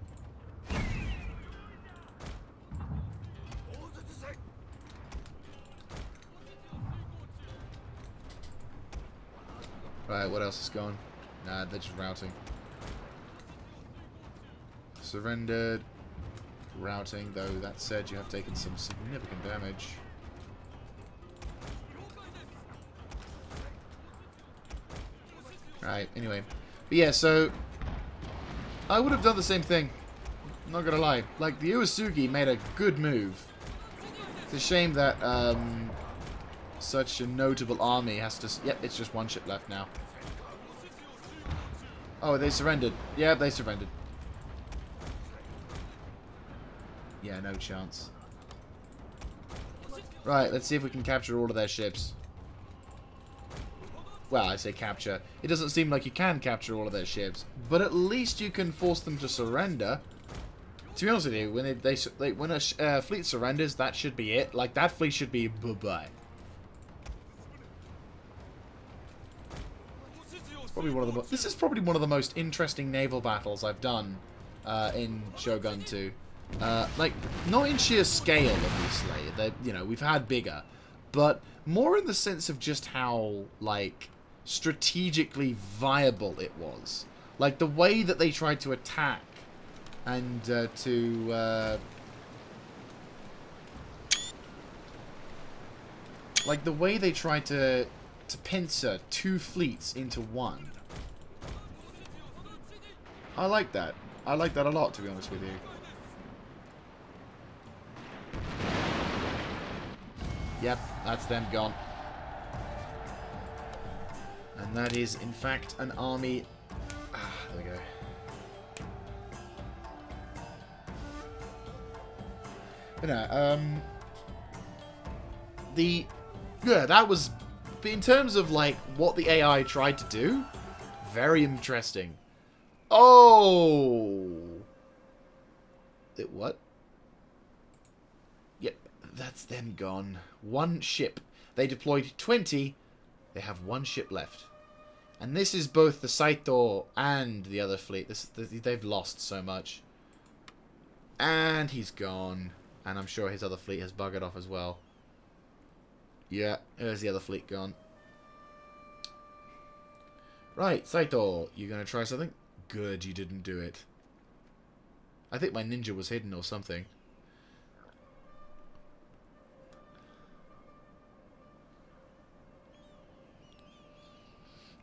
Right, what else is gone? Nah, they're just routing. Surrendered. Routing, though that said, you have taken some significant damage. Right, anyway. But yeah, so I would have done the same thing. Not gonna lie. Like, the Uesugi made a good move. It's a shame that such a notable army has to... Yep, it's just one ship left now. Oh, they surrendered. Yeah, they surrendered. Yeah, no chance. Right, let's see if we can capture all of their ships. Well, I say capture. It doesn't seem like you can capture all of their ships, but at least you can force them to surrender. To be honest with you, when a fleet surrenders, that should be it. Like, that fleet should be bye-bye. This is probably one of the most interesting naval battles I've done in Shogun 2. Like, not in sheer scale, obviously. You know, we've had bigger, but more in the sense of just how, like, strategically viable it was. Like, the way that they tried to attack and like, the way they tried to pincer two fleets into one. I like that. I like that a lot, to be honest with you. Yep, that's them gone. And that is, in fact, an army... Ah, there we go. But no, yeah, that was... In terms of, like, what the AI tried to do, very interesting. Oh! What? Yep, that's them gone. One ship. They deployed 20. They have one ship left. And this is both the Saito and the other fleet. They've lost so much. And he's gone. And I'm sure his other fleet has buggered off as well. Yeah, there's the other fleet gone. Right, Saito, you gonna try something? Good, you didn't do it. I think my ninja was hidden or something.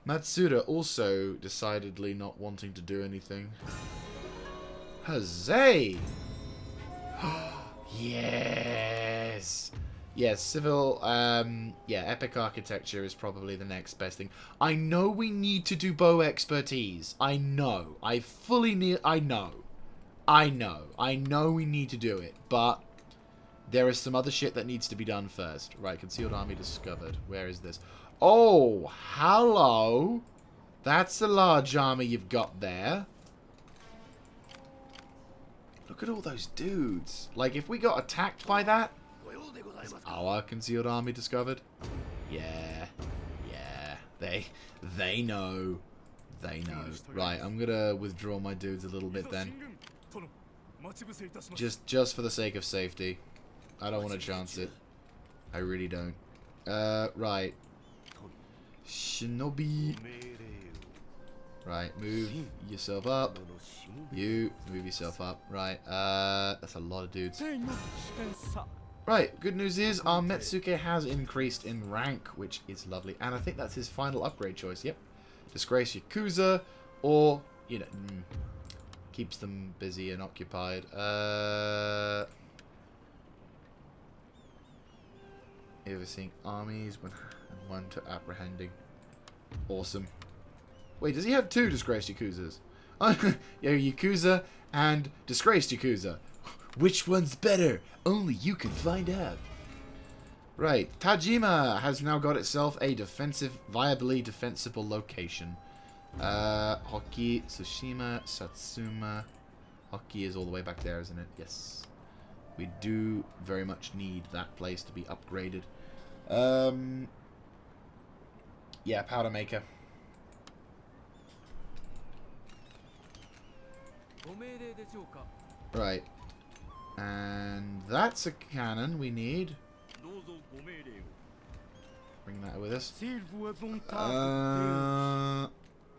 Matsuda also decidedly not wanting to do anything. Huzzay! Yes! Yes, civil, yeah, epic architecture is probably the next best thing. I know we need to do bow expertise. I know. I fully need... I know we need to do it, but there is some other shit that needs to be done first. Right, concealed army discovered. Where is this? Oh, hello! That's a large army you've got there. Look at all those dudes. Like, if we got attacked by that... Is our concealed army discovered? Yeah. Yeah. They know. They know. Right, I'm gonna withdraw my dudes a little bit then. Just for the sake of safety. I don't want to chance it. I really don't. Right. Shinobi. Right, move yourself up. You, move yourself up. Right, that's a lot of dudes. Right, good news is our Metsuke has increased in rank, which is lovely. And I think that's his final upgrade choice, yep. Disgrace Yakuza, or, you know, keeps them busy and occupied. Overseeing armies, and one to apprehending. Awesome. Wait, does he have two Disgraced Yakuzas? Yeah, Yakuza and Disgraced Yakuza. Which one's better? Only you can find out. Right, Tajima has now got itself a viably defensible location. Hoki, Tsushima, Satsuma. Hoki is all the way back there, isn't it? Yes. We do very much need that place to be upgraded. Yeah, powder maker. Right. And that's a cannon we need. Bring that with us. Silver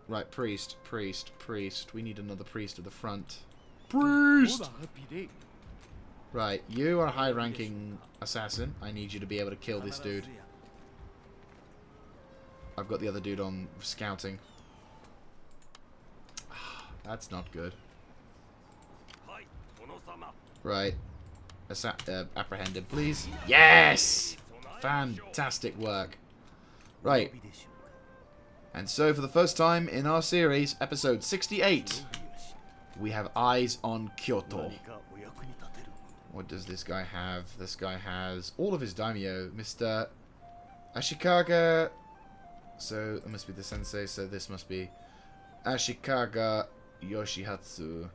Right, priest. We need another priest at the front. Priest! Right, you are a high-ranking assassin. I need you to be able to kill this dude. I've got the other dude on scouting. That's not good. Right. Apprehend him, please. Yes! Fantastic work. Right. And so, for the first time in our series, episode 68, we have eyes on Kyoto. What does this guy have? This guy has all of his daimyo. Mr. Ashikaga. So, it must be the sensei, so this must be Ashikaga Yoshihatsu.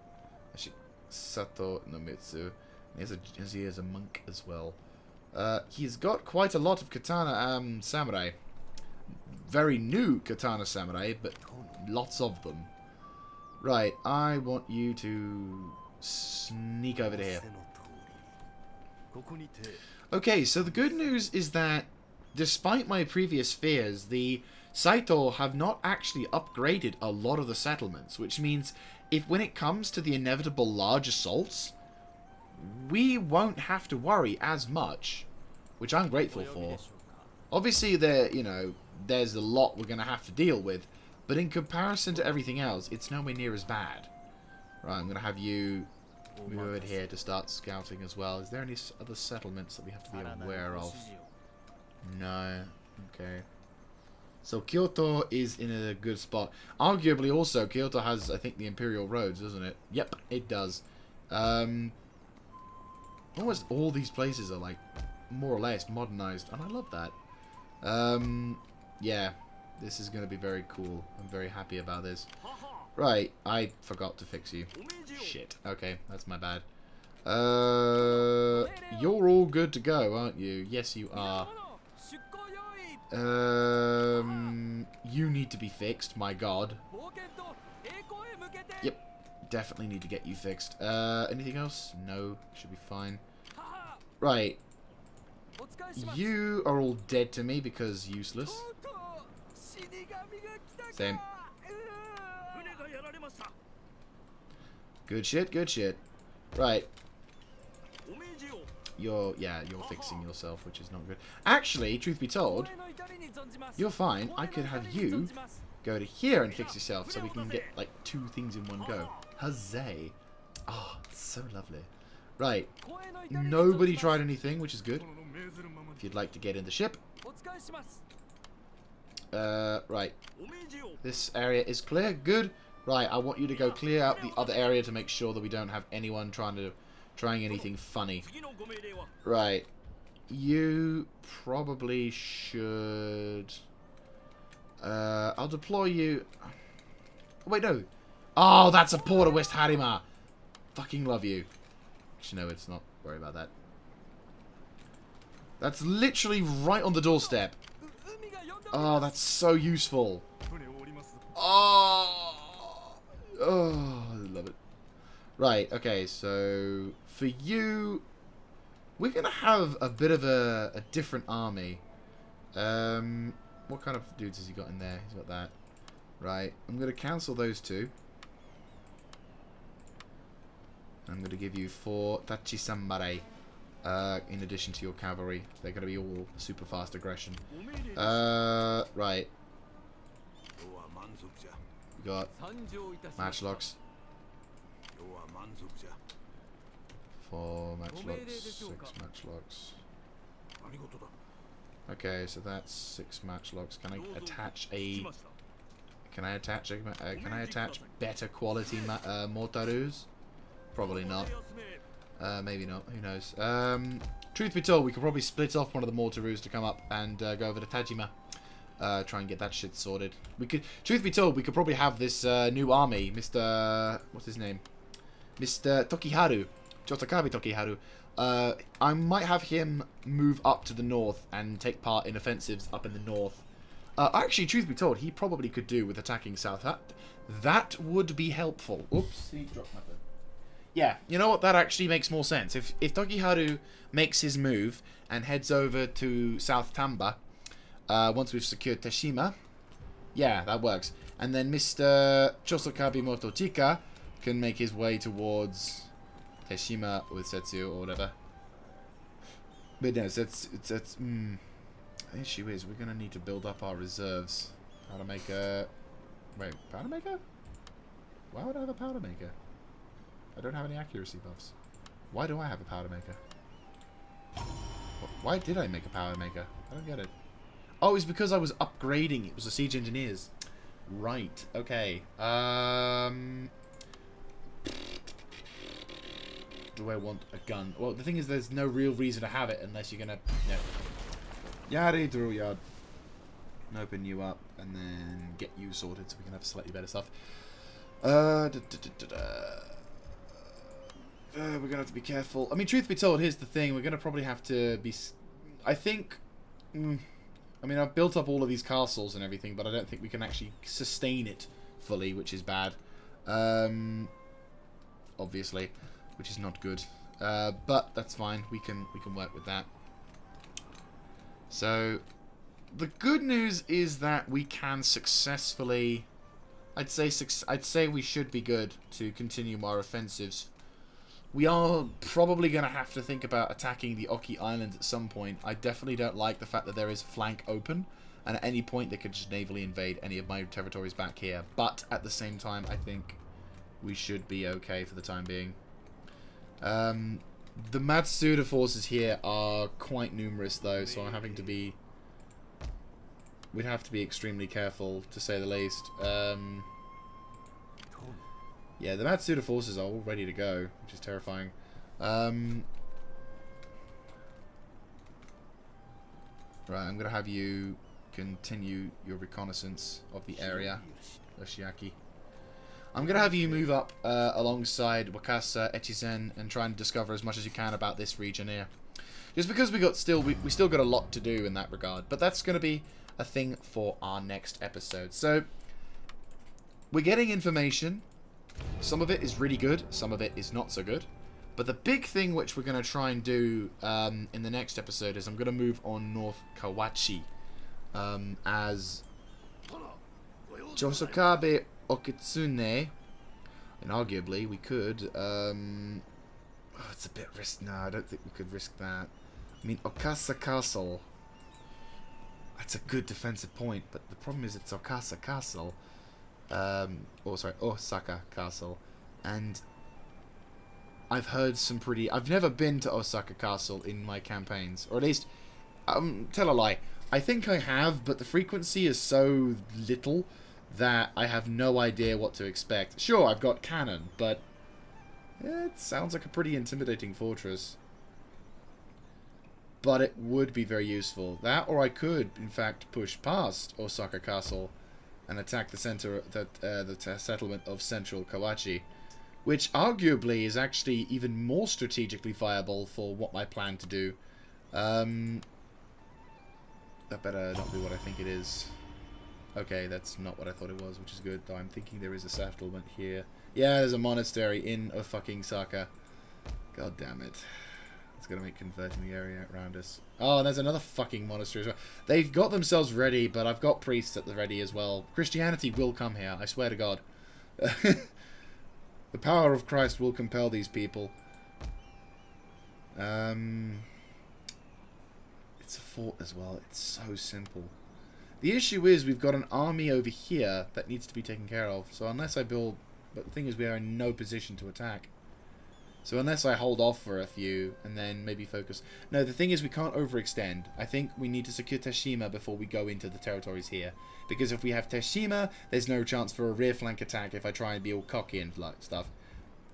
Sato no Mitsu. He is a monk as well. He's got quite a lot of katana samurai. Very new katana samurai, but lots of them. Right, I want you to sneak over to here. Okay, so the good news is that despite my previous fears, the Saito have not actually upgraded a lot of the settlements, which means when it comes to the inevitable large assaults, we won't have to worry as much, which I'm grateful for. Obviously, there's a lot we're going to have to deal with, but in comparison to everything else, it's nowhere near as bad. Right, I'm going to have you move over here to start scouting as well. Is there any other settlements that we have to be aware of? No. Okay. So Kyoto is in a good spot. Arguably also, Kyoto has, I think, the Imperial Roads, doesn't it? Yep, it does. Almost all these places are, like, more or less modernized, and I love that. Yeah, this is going to be very cool. I'm very happy about this. Right, I forgot to fix you. Shit. Okay, that's my bad. You're all good to go, aren't you? Yes, you are. You need to be fixed, my god. Yep, definitely need to get you fixed. Anything else? No, should be fine. Right. You are all dead to me because useless. Same. Good shit, good shit. Right. You're fixing yourself, which is not good. Actually, truth be told, you're fine. I could have you go to here and fix yourself so we can get, like, 2 things in one go. Huzzay. Ah, oh, so lovely. Right. Nobody tried anything, which is good. If you'd like to get in the ship. Right. This area is clear. Good. Right, I want you to go clear out the other area to make sure that we don't have anyone trying anything funny. Right. You probably should... I'll deploy you... Oh, wait, no. Oh, that's a port of West Harima. Fucking love you. Actually, no, it's not. Worry about that. That's literally right on the doorstep. Oh, that's so useful. Oh, I love it. Right, okay, so for you, we're going to have a bit of a different army. What kind of dudes has he got in there? He's got that. Right, I'm going to cancel those 2. I'm going to give you 4 Tachisambarai in addition to your cavalry. They're going to be all super fast aggression. Right. We got matchlocks. 4 matchlocks, 6 matchlocks. Okay, so that's 6 matchlocks. Can I attach a... Can I attach better quality mortarus? Probably not. Maybe not. Who knows? Truth be told, we could probably split off one of the mortarus to come up and go over to Tajima. Try and get that shit sorted. We could. Truth be told, we could probably have this new army, Mr. What's his name? Mr. Tokiharu, Chosokabe Tokiharu. I might have him move up to the north and take part in offensives up in the north. Actually, truth be told, he probably could do with attacking South. That would be helpful. Oops, he dropped my phone. Yeah, you know what? That actually makes more sense. If Tokiharu makes his move and heads over to South Tamba, once we've secured Teshima. Yeah, that works. And then Mr. Chosokabe Motochika can make his way towards Teshima with Setsu or whatever. But no, the issue is we're going to need to build up our reserves. Powder maker. Wait, powder maker? Why would I have a powder maker? I don't have any accuracy buffs. Why do I have a powder maker? Why did I make a powder maker? I don't get it. Oh, it's because I was upgrading. It was a siege engineers. Right. Okay. Do I want a gun? Well, the thing is, there's no real reason to have it unless you're gonna. No. Yadi drew yard. Open you up and then get you sorted so we can have slightly better stuff. We're gonna have to be careful. I mean, truth be told, here's the thing: we're gonna probably have to be. I think. I mean, I've built up all of these castles and everything, but I don't think we can actually sustain it fully, which is bad. Obviously, which is not good. But that's fine. We can work with that. So, the good news is that we can successfully. I'd say we should be good to continue our offensives. We are probably going to have to think about attacking the Oki Islands at some point. I definitely don't like the fact that there is flank open, and at any point they could just navally invade any of my territories back here. But at the same time, I think we should be okay for the time being. The Matsuda forces here are quite numerous, though, so I'm having to be. We'd have to be extremely careful, to say the least. Yeah, the Matsuda forces are all ready to go, which is terrifying. Right, I'm going to have you continue your reconnaissance of the area, Yoshiaki. I'm going to have you move up alongside Wakasa, Echizen, and try and discover as much as you can about this region here. Just because we still got a lot to do in that regard, but that's going to be a thing for our next episode. So, we're getting information. Some of it is really good, some of it is not so good. But the big thing which we're going to try and do in the next episode is I'm going to move on North Kawachi as Chosokabe Okitsune. And arguably we could... oh, it's a bit risk. No, I don't think we could risk that. I mean, Okasa Castle. That's a good defensive point, but the problem is it's Okasa Castle. Osaka Castle, and I've heard some pretty. I've never been to Osaka Castle in my campaigns, or at least, tell a lie. I think I have, but the frequency is so little that I have no idea what to expect. Sure, I've got cannon, but it sounds like a pretty intimidating fortress. But it would be very useful. That, or I could, in fact, push past Osaka Castle and attack the center, the settlement of central Kawachi, which arguably is actually even more strategically viable for what I plan to do. That better not be what I think it is. Okay, that's not what I thought it was, which is good, though I'm thinking there is a settlement here. Yeah, there's a monastery in a fucking Saka. God damn it. It's gonna make converting the area around us. Oh, and there's another fucking monastery as well. They've got themselves ready, but I've got priests at the ready as well. Christianity will come here, I swear to God. The power of Christ will compel these people. It's a fort as well. It's so simple. The issue is we've got an army over here that needs to be taken care of. So unless I build... But the thing is we are in no position to attack. So unless I hold off for a few and then maybe focus... No, the thing is we can't overextend. I think we need to secure Teshima before we go into the territories here. Because if we have Teshima, there's no chance for a rear flank attack if I try and be all cocky and like stuff.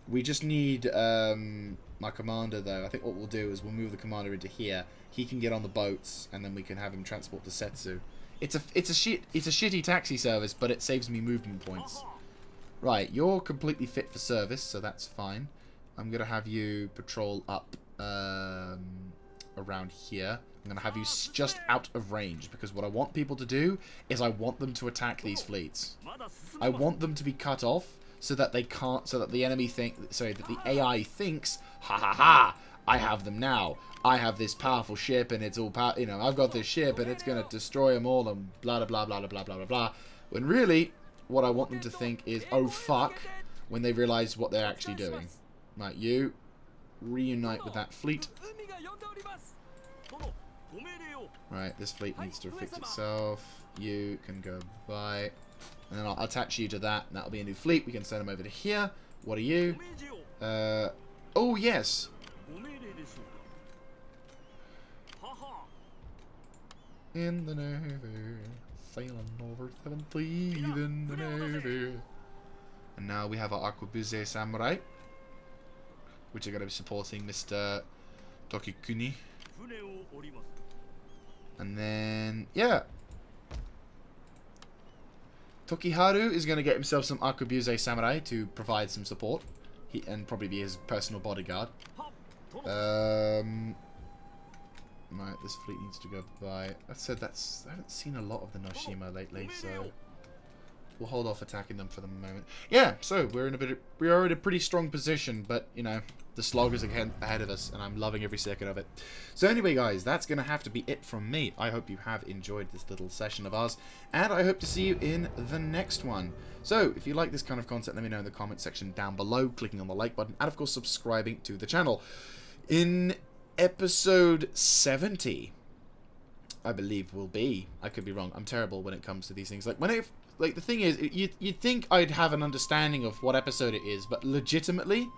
We just need my commander, though. I think what we'll do is we'll move the commander into here. He can get on the boats, and then we can have him transport to Setsu. It's a shitty taxi service, but it saves me movement points. Right, you're completely fit for service, so that's fine. I'm going to have you patrol up around here. I'm going to have you just out of range, because what I want people to do is I want them to attack these fleets. I want them to be cut off so that they can't, so that the enemy that the AI thinks, ha ha ha, I have them now. I have this powerful ship, and it's all you know, I've got this ship, and it's gonna destroy them all, and blah blah blah blah blah blah blah blah. When really, what I want them to think is, oh fuck, when they realize what they're actually doing. Right, you reunite with that fleet. Right, this fleet needs to fix itself. You can go by, and then I'll attach you to that. And that'll be a new fleet. We can send them over to here. What are you? Oh yes. In the Navy, sailing over 7 fleet in the Navy. And now we have our Arquebuse Samurai, which are going to be supporting Mr. Tokikuni. And then, yeah. Tokiharu is going to get himself some Arquebuse Samurai to provide some support. And probably be his personal bodyguard. Right, this fleet needs to go by. I said I haven't seen a lot of the Noshima lately, so we'll hold off attacking them for the moment. Yeah, so we are in a pretty strong position, but you know, the slog is again ahead of us, and I'm loving every second of it. So anyway, guys, that's gonna have to be it from me. I hope you have enjoyed this little session of ours, and I hope to see you in the next one. So if you like this kind of content, let me know in the comment section down below, clicking on the like button, and of course subscribing to the channel. In episode 70, I believe will be. I could be wrong. I'm terrible when it comes to these things. Like the thing is, you'd think I'd have an understanding of what episode it is, but legitimately,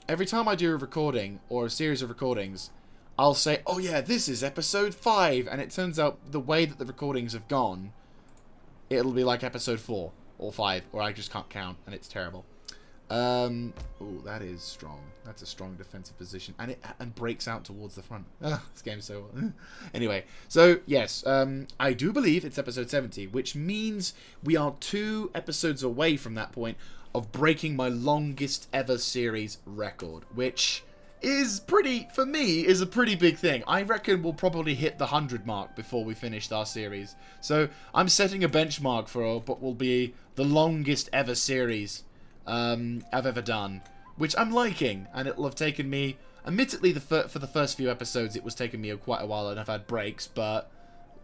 every time I do a recording or a series of recordings, I'll say, "Oh yeah, this is episode 5," and it turns out the way that the recordings have gone, it'll be like episode 4 or 5, or I just can't count, and it's terrible. Oh, that is strong. That's a strong defensive position, and it breaks out towards the front. This game's so anyway, so yes, I do believe it's episode 70, which means we are 2 episodes away from that point of breaking my longest ever series record, which is for me is a pretty big thing. I reckon we'll probably hit the 100 mark before we finish our series. So I'm setting a benchmark for what will be the longest ever series I've ever done, which I'm liking, and it'll have taken me, admittedly, for the first few episodes it was taking me quite a while, and I've had breaks, but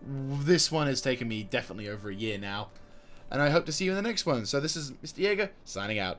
this one has taken me definitely over a year now, and I hope to see you in the next one. So this is Mr. Jaeger, signing out.